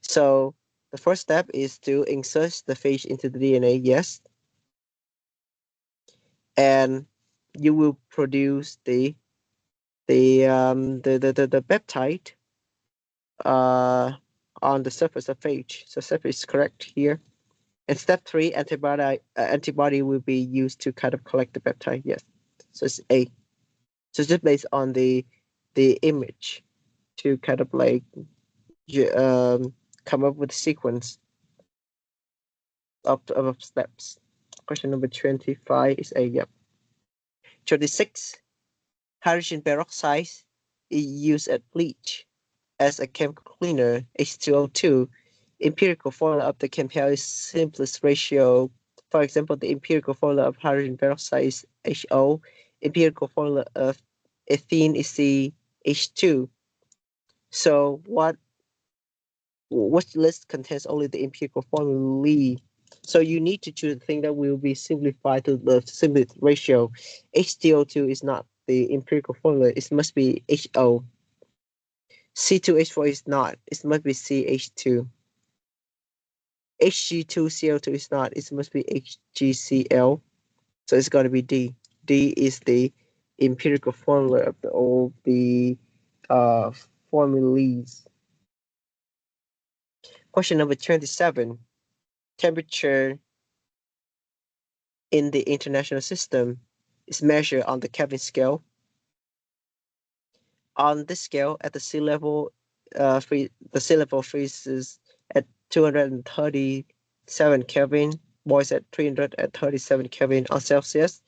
So the first step is to insert the phage into the DNA, yes, and you will produce the peptide uh on the surface of phage. So step is correct here. And step three, antibody will be used to kind of collect the peptide. Yes, so it's A. So just based on the image to kind of like come up with a sequence of steps. Question number 25 is A. Yep. 26. Hydrogen peroxide is used as bleach as a chemical cleaner. H2O2. Empirical formula of the chemical is simplest ratio. For example, the empirical formula of hydrogen peroxide is HO. Empirical formula of ethene is CH2. So what list contains only the empirical formula? So you need to choose the thing that will be simplified to the simplest ratio. HTO2 is not the empirical formula. It must be HO. C2H4 is not. It must be CH2. Hg2CO2 is not. It must be HgCl. So it's going to be D. D is the empirical formula of all the uh, formulas. Question number 27. Temperature in the international system is measured on the Kelvin scale. On this scale, at the sea level, the sea level freezes at 237 Kelvin, boils at 337 Kelvin on Celsius.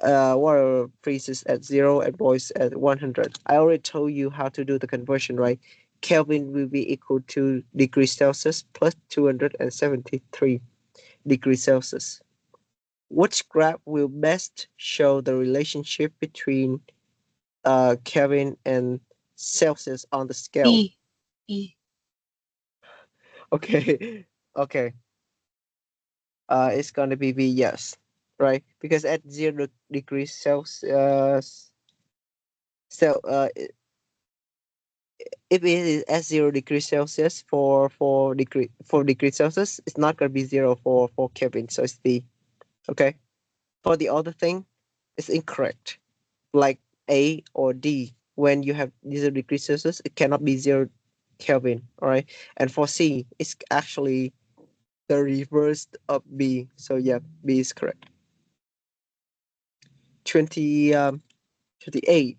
Water freezes at 0 and boils at 100. I already told you how to do the conversion, right? Kelvin will be equal to degrees Celsius plus 273 degrees Celsius. Which graph will best show the relationship between Kelvin and Celsius on the scale? B. B. Okay, okay. It's gonna be B, yes, right? Because at 0 degrees Celsius, so if it is at 0 degrees Celsius for degrees Celsius, it's not gonna be zero for Kelvin, so it's B. Okay. For the other thing, it's incorrect. Like A or D, when you have 0 degrees Celsius, it cannot be 0 Kelvin. All right. And for C, it's actually the reverse of B. So yeah, B is correct. 20, 28.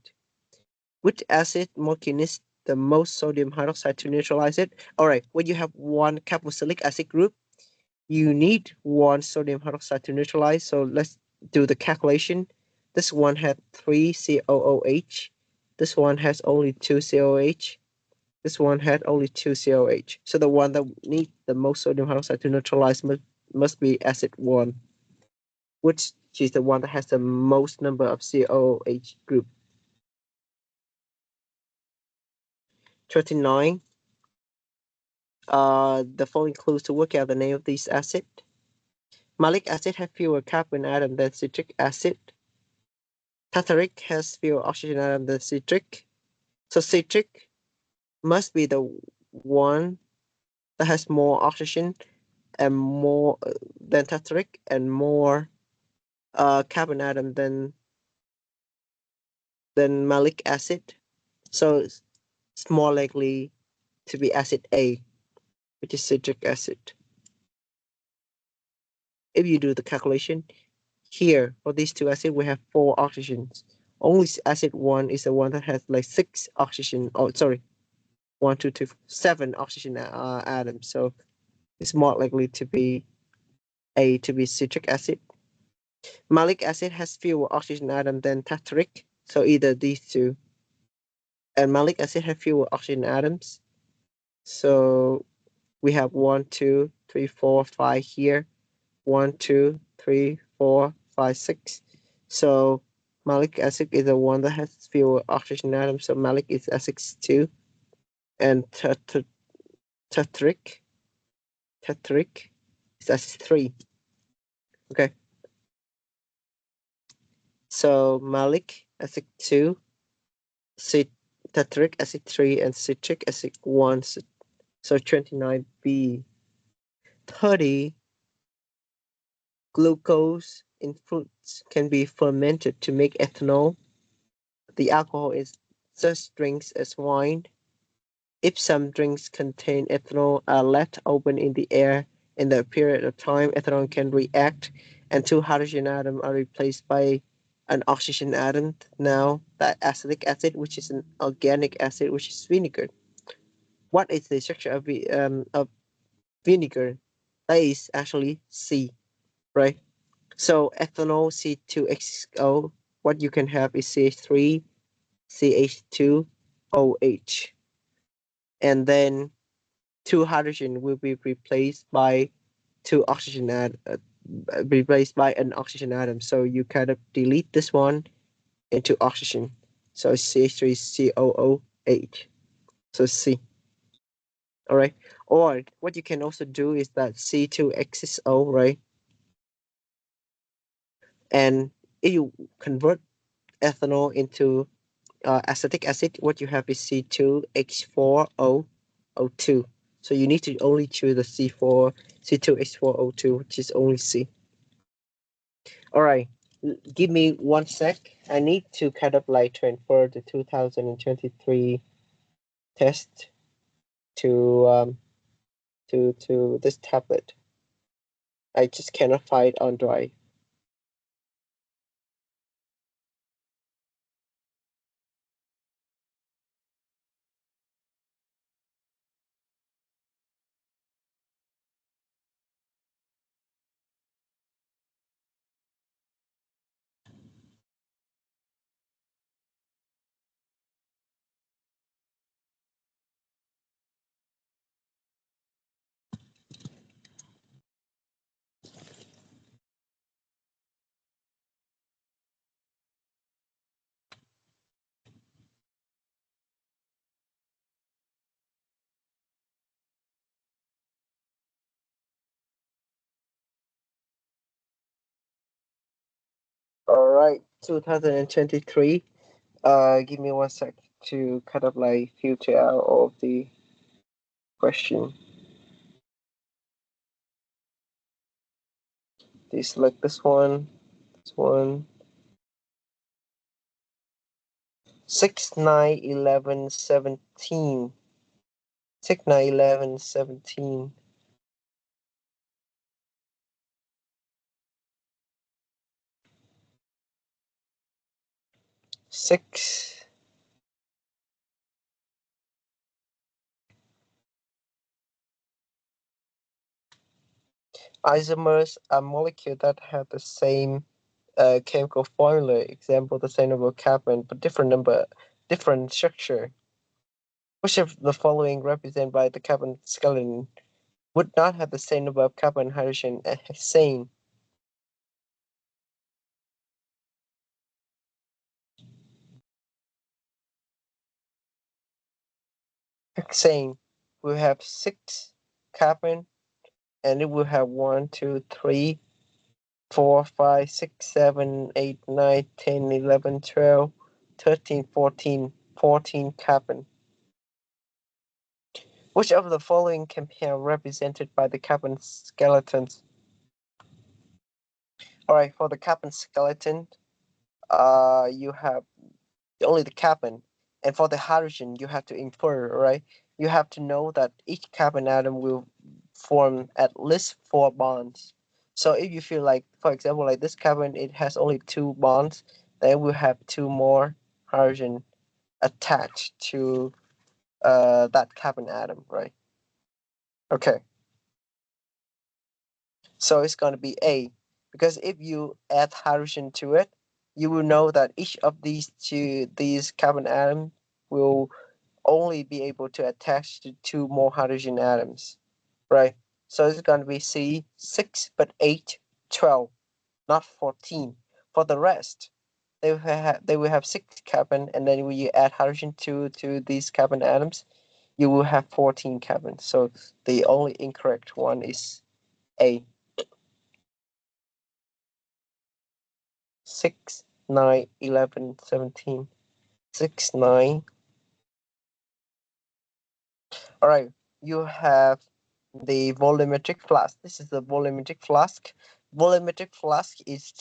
Which acid molecule needs the most sodium hydroxide to neutralize it? All right. When you have one carboxylic acid group, you need one sodium hydroxide to neutralize. So let's do the calculation. This one had 3 COOH. This one has only 2 COOH. This one had only 2 COH. So the one that need the most sodium hydroxide to neutralize must be acid 1, which is the one that has the most number of COH group. 29. The following clues to work out the name of this acid. Malic acid has fewer carbon atoms than citric acid. Tartaric has fewer oxygen atoms than citric. So citric must be the one that has more oxygen and more than tartaric and more carbon atom than malic acid. So it's more likely to be acid A, which is citric acid. If you do the calculation, here for these two acids we have 4 oxygens. Only acid 1 is the one that has like 6 oxygen. Oh, sorry, 1, 2, 3, 7 oxygen atoms. So it's more likely to be A, to be citric acid. Malic acid has fewer oxygen atoms than tartaric, so either these two. And malic acid has fewer oxygen atoms, so we have 1, 2, 3, 4, 5 here. 1, 2, 3, 4, 5, 6. So malic acid is the one that has fewer oxygen atoms, so malic is acid 2. And tartaric is acid 3. Okay. So malic acid 2, tartaric acid 3, and citric acid 1. So 29B. 30. Glucose in fruits can be fermented to make ethanol. The alcohol in such drinks as wine. If some drinks contain ethanol are left open in the air in the period of time, ethanol can react and 2 hydrogen atoms are replaced by an oxygen atom. Now, that acetic acid, which is an organic acid, which is vinegar. What is the structure of vinegar? That is actually C, right? So ethanol C2H6O, what you can have is CH3, CH2OH. And then 2 hydrogen will be replaced by 2 oxygen replaced by an oxygen atom. So you kind of delete this one into oxygen. So CH3COOH. So C. All right. Or what you can also do is that C2XO, right? And if you convert ethanol into acetic acid, what you have is C2H4O2. So you need to only choose the C2H4O2, which is only C. All right, give me 1 sec. I need to kind of like transfer the 2023 test to to this tablet. I just cannot find it on Drive. All right, 2023. Give me 1 sec to kind of like filter out all of the question. Deselect this one, this one. 6, 9, 11, 17. 6, 9, 11, 17. 6. Isomers are molecules that have the same chemical formula. Example, the same number of carbon, but different structure. Which of the following represented by the carbon skeleton would not have the same number of carbon and hydrogen as hexane? Hexane will have 6 carbon, and it will have 1, 2, 3, 4, 5, 6, 7, 8, 9, 10, 11, 12, 13, 14, 14 carbon. Which of the following can be represented by the carbon skeletons? Alright, for the carbon skeleton, you have only the carbon, and for the hydrogen, you have to infer, right? You have to know that each carbon atom will form at least 4 bonds. So if you feel like, for example, like this carbon, it has only 2 bonds, then we'll have 2 more hydrogen attached to that carbon atom, right? Okay, so it's going to be A, because if you add hydrogen to it, you will know that each of these carbon atoms will only be able to attach to 2 more hydrogen atoms, right? So it's going to be C, 6, but 8, 12, not 14. For the rest, they will have 6 carbon, and then when you add hydrogen to these carbon atoms, you will have 14 carbon. So the only incorrect one is A. 6, 9, 11, 17. 6, 9. All right, you have the volumetric flask. This is the volumetric flask. Volumetric flask is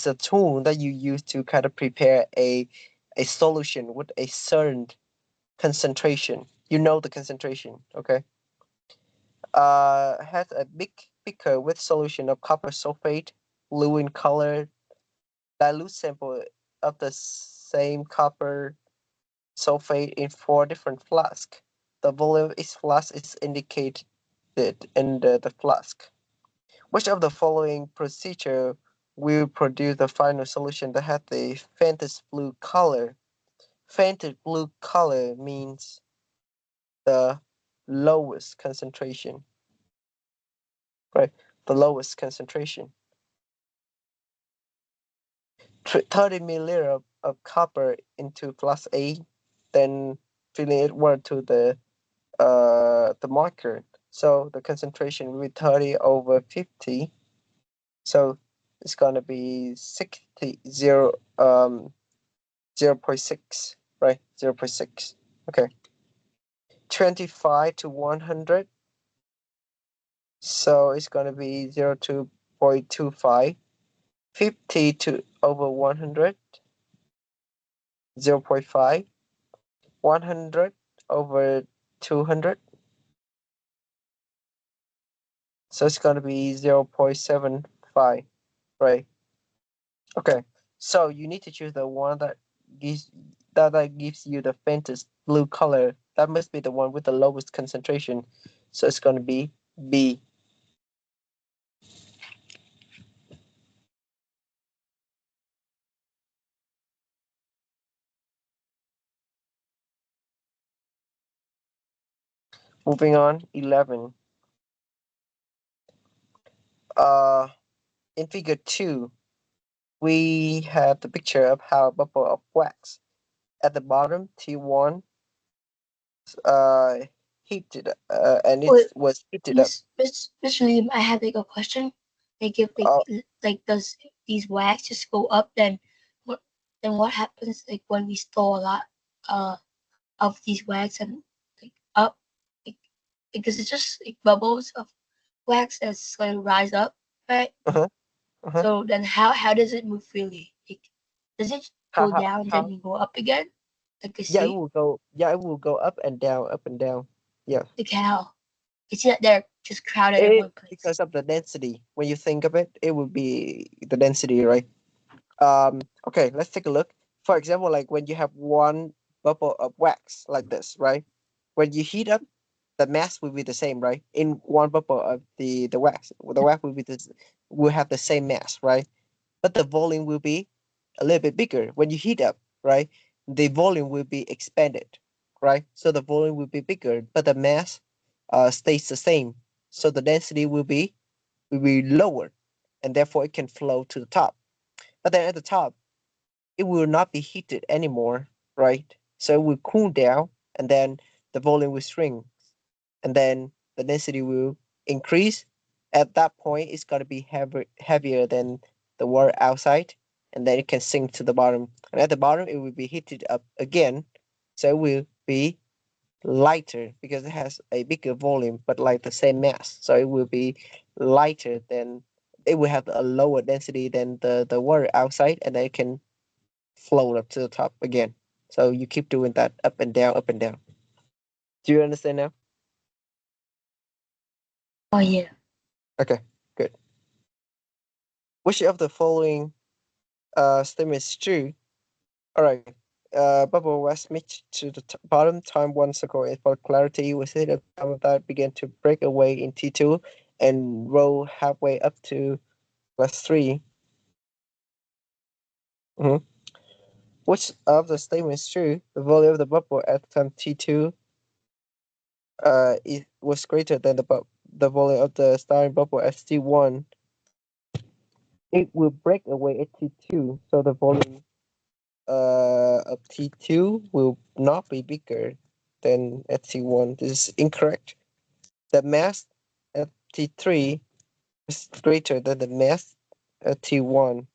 a tool that you use to kind of prepare a solution with a certain concentration. You know the concentration, okay? Has a big beaker with solution of copper sulfate, blue in color, dilute sample of the same copper sulfate in 4 different flasks. The volume each flask is indicated in the flask. Which of the following procedure will produce the final solution that has the faintest blue color? Faintest blue color means the lowest concentration, right? The lowest concentration. 30 milliliter of copper into flask A, then filling it word to the marker. So the concentration will be 30 over 50. So it's gonna be 60 0 0.6, right? 0.6. Okay. 25 to 100. So it's gonna be 0.25. 50 to over 100, 0.5. 100 over 200. So it's gonna be 0.75, right? Okay. So you need to choose the one gives that gives you the faintest blue color. That must be the one with the lowest concentration. So it's gonna be B. Moving on, 11. Uh, in figure 2, we have the picture of how a bubble of wax at the bottom T1 uh heated and it Wait, was heated up. Miss Lim, I have like a question. Like if Uh, like does these wax just go up, what what happens like when we store a lot uh of these wax and like up like because it's just like bubbles of wax that's going to rise up, right? uh-huh, uh-huh. So then how does it move freely? Like does it go down and How then go up again? Like I Yeah, it see, will go. Yeah, it will go up and down, up and down. Yeah, like how it's not they're just crowded in it one place. because of the density. When you think of it, it would be the density, right? Okay, let's take a look. For example, like when you have one bubble of wax like this, right? When you heat up, the mass will be the same, right? In one bubble of the wax, the wax will have the same mass, right? But the volume will be a little bit bigger when you heat up, right? The volume will be expanded. right? So the volume will be bigger, but the mass stays the same. So the density will be lower, and therefore it can flow to the top. But then at the top, it will not be heated anymore, right? So it will cool down, and then the volume will shrink, and then the density will increase. At that point, it's going to be heavier than the water outside, and then it can sink to the bottom. And at the bottom, it will be heated up again, so it will be lighter because it has a bigger volume, but like the same mass. So it will be lighter than it will have a lower density than the water outside, and then it can float up to the top again. So you keep doing that up and down, up and down. Do you understand now? Oh yeah. Okay, good. Which of the following statements is true? All right. Bubble was mixed to the bottom time 1 second. And for clarity, we say the time of that began to break away in T2 and roll halfway up to plus 3. Mhm. Which of the statements is true? The volume of the bubble at time T2 it was greater than the volume of the starting bubble at T1. It will break away at T2, so the volume of T2 will not be bigger than at T1. This is incorrect. The mass at T3 is greater than the mass at T1.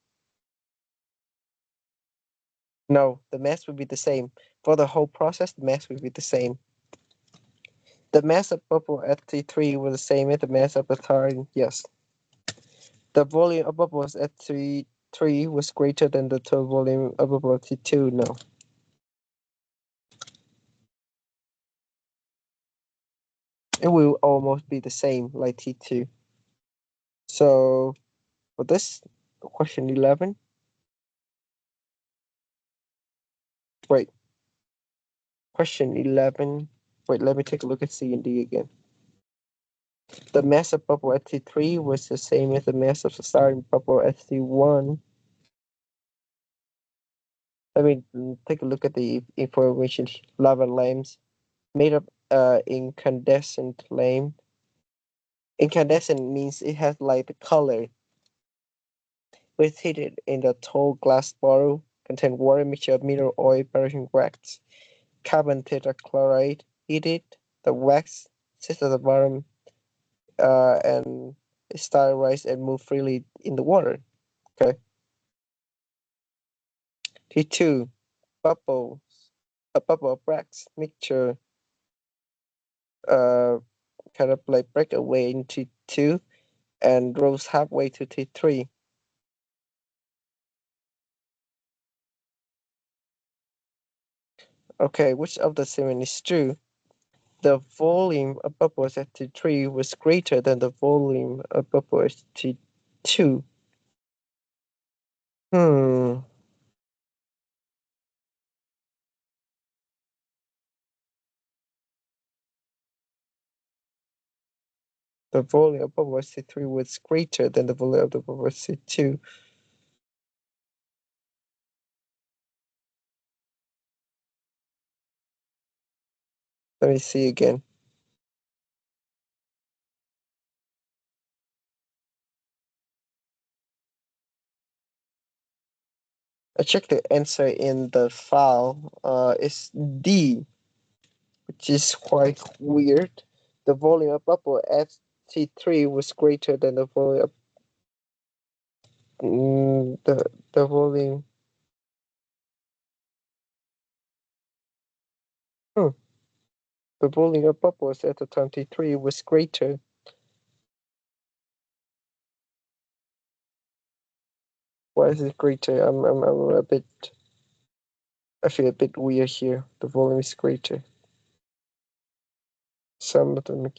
No, the mass will be the same. For the whole process, the mass will be the same. The mass of bubble at T3 was the same as the mass of the tarn. Yes. The volume of bubbles at T3 was greater than the total volume of bubble at T2. No. It will almost be the same like T2. So for this question 11, wait, question 11, wait, let me take a look at C and D again. The mass of bubble at T3 was the same as the mass of the starting bubble at T1. Let me take a look at the information. Lava lamps made up incandescent lamp. Incandescent means it has like the color. Was heated in the tall glass bottle, contain water mixture of mineral oil, perishing wax, carbon tetrachloride, heated. The wax sits at the bottom and started rise and move freely in the water. Okay. T2, bubbles, a bubble of wax mixture uh, kind of like break away into two and rose halfway to T3. Okay, which of the seven is true? The volume of bubbles at T3 was greater than the volume of bubbles at T2. Hmm. The volume of bubbles at T3 was greater than the volume of the bubbles at T2. Let me see again. I checked the answer in the file. It's D, which is quite weird. The volume of bubble at T3 was greater than the volume of the volume. Hmm. The volume of bubbles at the time T3 was greater. Why is it greater? I'm a bit. I feel a bit weird here. The volume is greater. Some of them.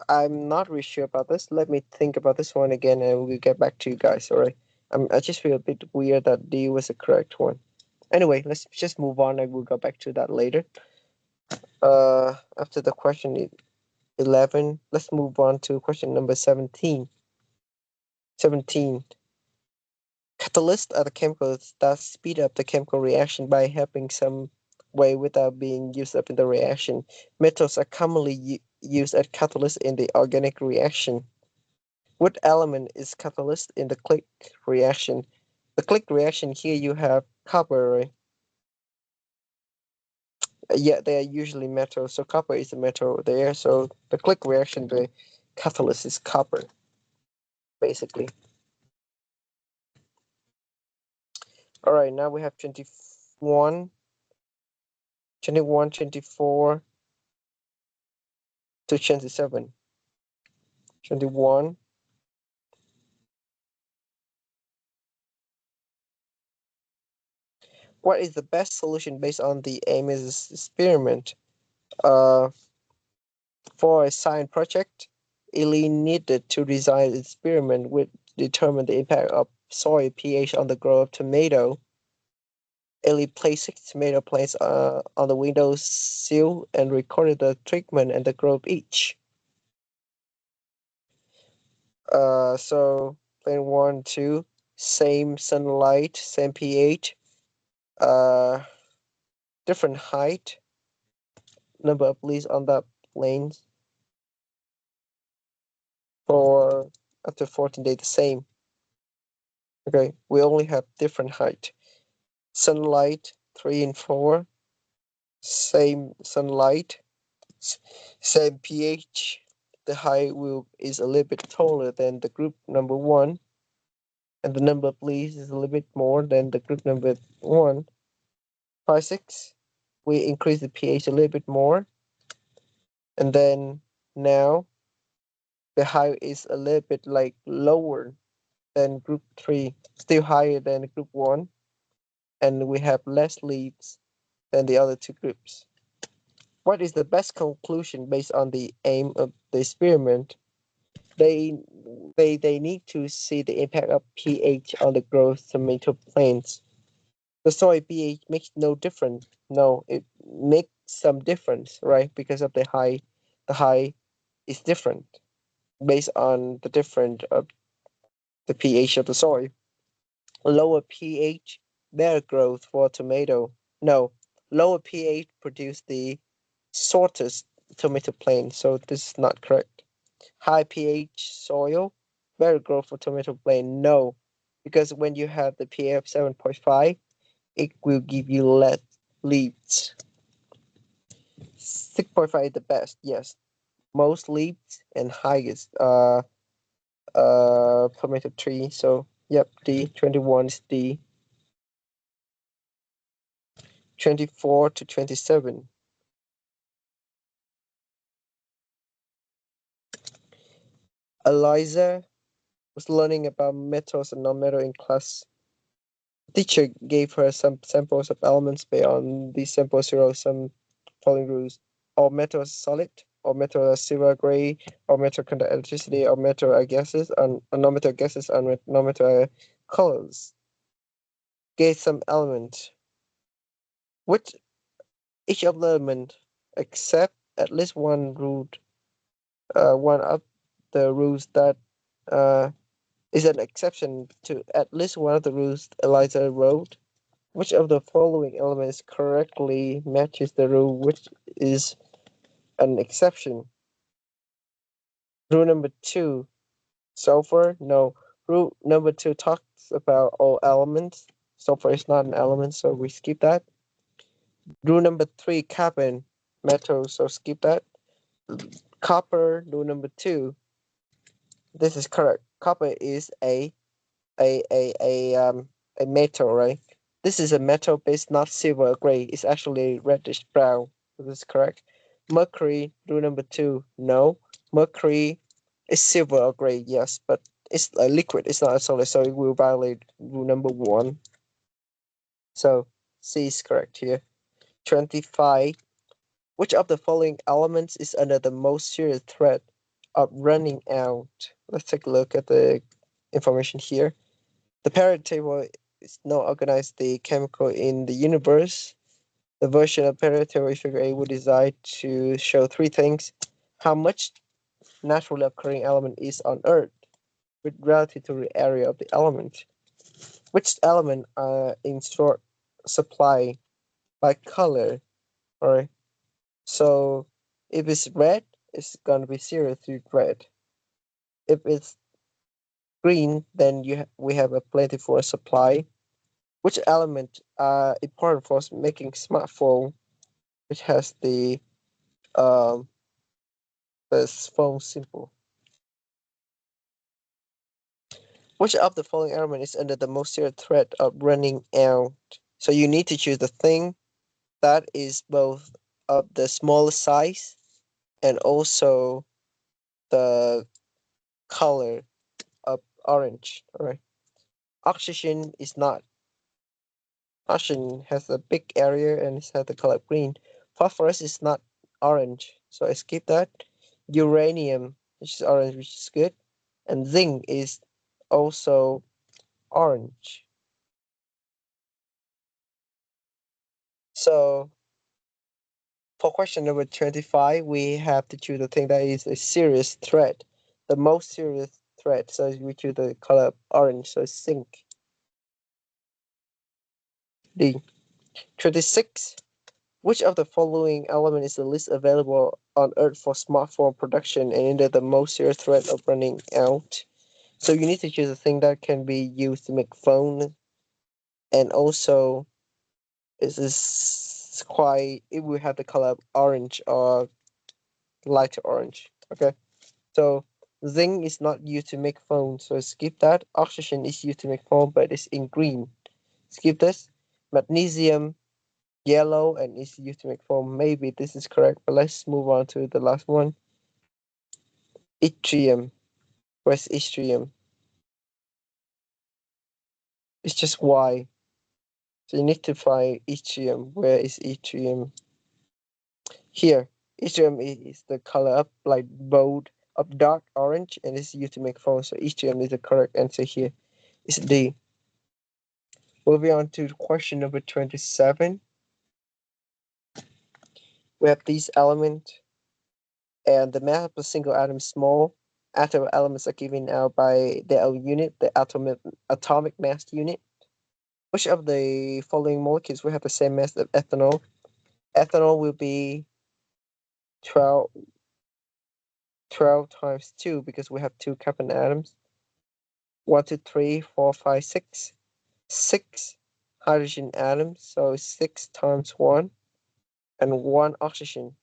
I'm not really sure about this. Let me think about this one again, and we'll get back to you guys. All right. I just feel a bit weird that D was the correct one. Anyway, let's just move on, and we'll go back to that later. After the question 11, let's move on to question number 17. 17. Catalysts are the chemicals that speed up the chemical reaction by helping some way without being used up in the reaction. Metals are commonly used as catalysts in the organic reaction. What element is catalyst in the click reaction? The click reaction here you have copper, right? Yeah, they are usually metal, so copper is a metal there. So the click reaction, the catalyst is copper, basically. All right, now we have 21, 21, 24 to 27. 21. What is the best solution based on the Amy's experiment? Uh, for a science project, Ely needed to design an experiment which determined the impact of soil pH on the growth of tomato. Ely placed 6 tomato plants on the window sill and recorded the treatment and the growth each. So plant 1, 2, same sunlight, same pH, uh, different height, number of leaves on that plane for up to 14 days the same. Okay, we only have different height. Sunlight 3 and 4, same sunlight, same pH. The height will is a little bit taller than the group number 1, and the number of leaves is a little bit more than the group number 1. 5, 6, we increase the pH a little bit more, and then now the height is a little bit like lower than group 3, still higher than group 1, and we have less leaves than the other two groups. What is the best conclusion based on the aim of the experiment? They they need to see the impact of pH on the growth of tomato plants. The soil pH makes no difference. No, it makes some difference, right? Because of the high is different based on the different of the pH of the soil. Lower pH, better growth for tomato. No, lower pH produce the shortest tomato plant, so this is not correct. High pH soil, better growth for tomato plant. No, because when you have the pH 7.5, it will give you less leaves. 6.5 is the best, yes. Most leaves and highest tomato tree. So yep, D 21 is D. 24 to 27. Eliza was learning about metals and non-metal in class. The teacher gave her some samples of elements beyond these samples zero some following rules. All metals are solid, all metals are silver gray, all metal conduct electricity, all metal are gases, and non-metal gases and non-metal are colors. Gave some element. Which each of the element except at least one of the rules that uh, is an exception to at least one of the rules Eliza wrote. Which of the following elements correctly matches the rule which is an exception? Rule number 2, sulfur? No. Rule number 2 talks about all elements. Sulfur is not an element, so we skip that. Rule number 3, carbon, metal, so skip that. Copper, rule number 2. This is correct. Copper is a metal, right? This is a metal base, not silver or gray. It's actually reddish brown. This is correct. Mercury, rule number 2, no. Mercury is silver or gray, yes, but it's a liquid, it's not a solid, so it will violate rule number 1. So C is correct here. 25. Which of the following elements is under the most serious threat of running out? Let's take a look at the information here. The periodic table is now organized the chemical in the universe. The version of periodic table figure A would designed to show three things: how much naturally occurring element is on Earth with relative to the area of the element. Which element are in short supply by color? Alright. So if it's red, it's gonna be 0 through red. If it's green, then we have a plentiful supply. Which element are important for making smartphone, which has um the phone simple? Which of the following element is under the most serious threat of running out? So you need to choose the thing that is both of the smallest size and also the color of orange. Alright. Oxygen is not. Oxygen has a big area and it has the color green. Phosphorus is not orange, so I skip that. Uranium, which is orange, which is good. And zinc is also orange. So for question number 25, we have to choose the thing that is a serious threat, the most serious threat. So we choose the color orange, so zinc. D. 26. Which of the following element is the least available on Earth for smartphone production and under the most serious threat of running out? So you need to choose a thing that can be used to make phone, and also it will have the color orange or light orange. Okay, so zinc is not used to make phone, so skip that. Oxygen is used to make phone, but it's in green. Skip this. Magnesium yellow and is used to make foam. Maybe this is correct, but let's move on to the last one. Yttrium. Where's yttrium? It's just Y. So you need to find yttrium. Where is yttrium? Here. Yttrium is the color up like bold of dark orange and is used to make foam. So yttrium is the correct answer here. It's D. Moving on to question number 27. We have these elements and the mass of a single atom is small. Atom elements are given out by their own unit, the atomic mass unit. Which of the following molecules will have the same mass of ethanol? Ethanol will be 12, 12 times 2 because we have 2 carbon atoms. 1, 2, 3, 4, 5, 6. 6 hydrogen atoms, so 6 times 1. And 1 oxygen,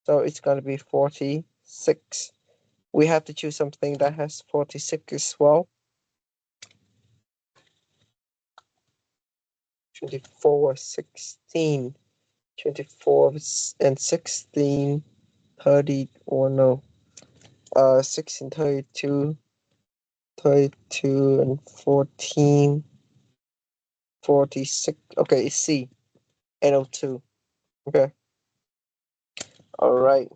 so it's going to be 46. We have to choose something that has 46 as well. 24, 16, 24 and 16, 30, or no, 16, 32, 32 and 14, 46. Okay, it's C, NO2. Okay, all right.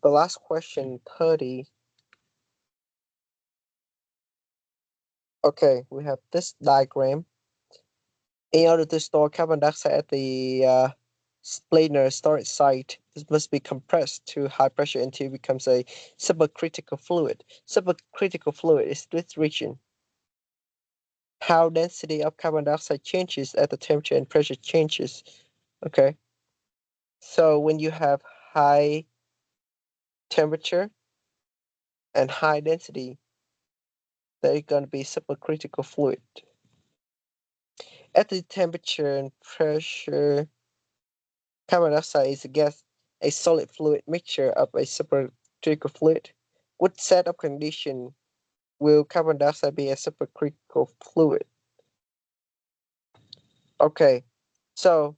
The last question, 30. Okay, we have this diagram. In order to store carbon dioxide at the splitner storage site, this must be compressed to high pressure until it becomes a supercritical fluid. Supercritical fluid is this region. How density of carbon dioxide changes as the temperature and pressure changes. Okay, so when you have high temperature and high density, they're going to be supercritical fluid. At the temperature and pressure, carbon dioxide is a gas, a solid fluid mixture of a supercritical fluid. What set of condition will carbon dioxide be a supercritical fluid? Okay, so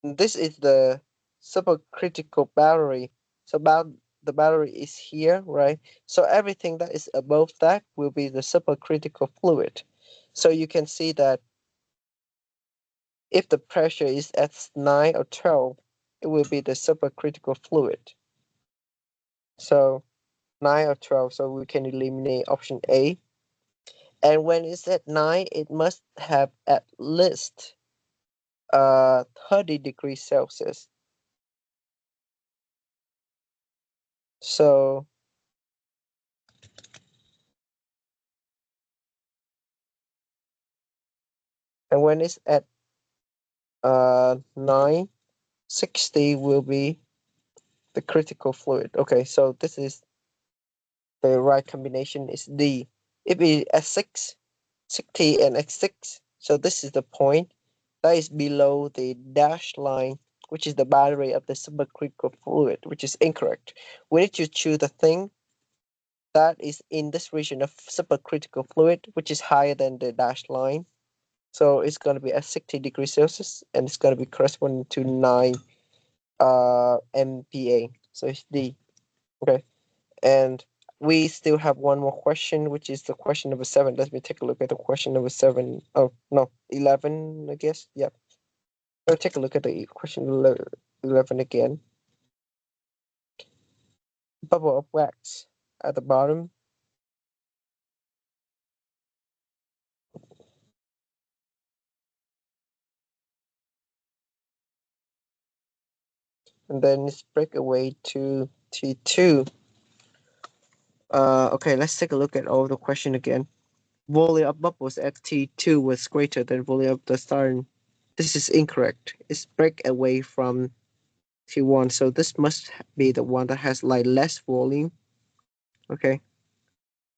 this is the supercritical battery. So the battery is here, right? So everything that is above that will be the supercritical fluid. So you can see that if the pressure is at 9 or 12, it will be the supercritical fluid. So 9 or 12, so we can eliminate option A. And when it's at 9, it must have at least 30 degrees Celsius. So and when it's at 960 will be the critical fluid. Okay, so this is the right combination is D. If it is S6, 60 and X6, so this is the point that is below the dashed line, which is the boundary of the supercritical fluid, which is incorrect. We need to choose the thing that is in this region of supercritical fluid, which is higher than the dashed line. So it's going to be at 60 degrees Celsius, and it's going to be corresponding to 9 MPa. So it's D. Okay. And we still have one more question, which is the question number 7. Let me take a look at the question number 7. Oh, no, 11, I guess. Yep. Let's take a look at the question 11 again. Bubble of wax at the bottom. And then it's break away to T2. Okay, let's take a look at all the question again. Volume of bubbles at T2 was greater than volume of the starting. This is incorrect. It's break away from T1, so this must be the one that has like less volume. Okay.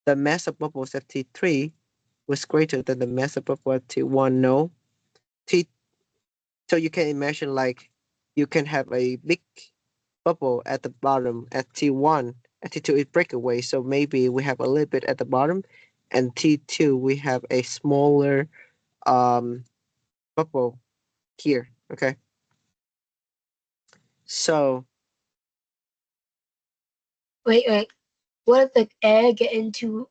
The mass of bubbles at T3 was greater than the mass of bubble at T1. No. T so you can imagine like you can have a big bubble at the bottom at T1. At T2 it break away, so maybe we have a little bit at the bottom, and T2 we have a smaller um bubble here. Okay. So Wait. What if air get into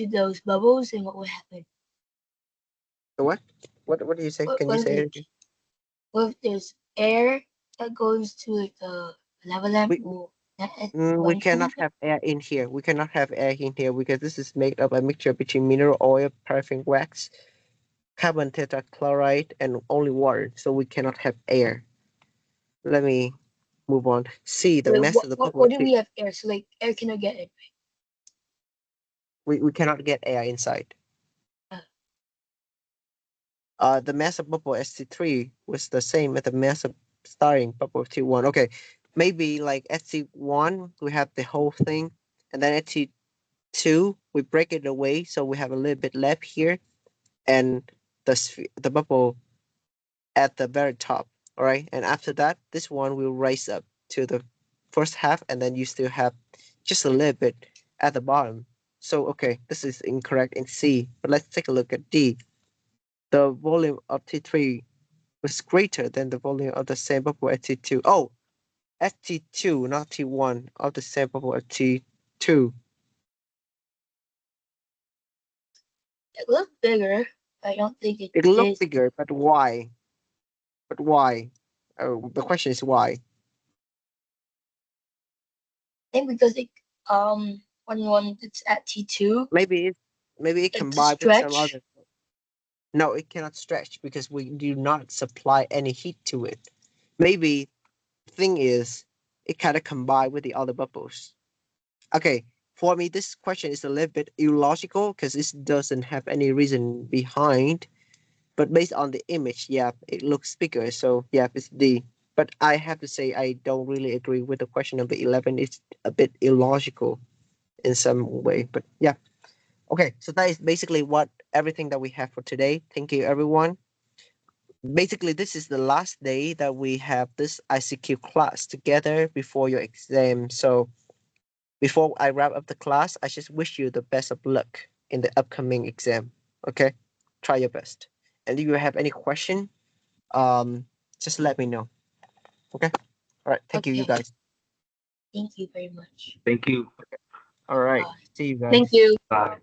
those bubbles, and what would happen? what? What do you say? What Can you what if say it like again? what if there's air that goes to like the lava lamp We or that it we went cannot through? have air in here. We cannot have air in here because this is made of a mixture between mineral oil, paraffin wax, carbon tetrachloride, and only water. So we cannot have air. Let me move on. See the Wait, mass of the bubble. what do we have air? So like air cannot get in. We cannot get air inside. Uh, The mass of bubble ST3 was the same as the mass of starting bubble T1. Okay, maybe like ST1 we have the whole thing, and then ST2 we break it away, so we have a little bit left here, and the bubble at the very top. All right, and after that, this one will raise up to the first half, and then you still have just a little bit at the bottom. So okay, this is incorrect in C, but let's take a look at D. The volume of T3 was greater than the volume of the same bubble at T2. Oh, at T2, not T1, of the same bubble at T2. it looked bigger. I don't think it It looked did. bigger, but why? But why? Oh, the question is why. I think because it when it's at T2, Maybe it like to combined with some stretch. other. No, it cannot stretch because we do not supply any heat to it. Maybe the thing is it kind of combined with the other bubbles. Okay, for me, this question is a little bit illogical because it doesn't have any reason behind. But based on the image, yeah, it looks bigger. So yeah, it's D. But I have to say I don't really agree with the question number 11. It's a bit illogical in some way. But yeah, okay. So that is basically what everything that we have for today. Thank you, everyone. Basically, this is the last day that we have this ICQ class together before your exam. So before I wrap up the class, I just wish you the best of luck in the upcoming exam. Okay, try your best. And if you have any question, just let me know. Okay. All right. Thank you, you Okay, guys. thank you very much. Thank you. All right. Bye. See you Thank guys. you. Bye.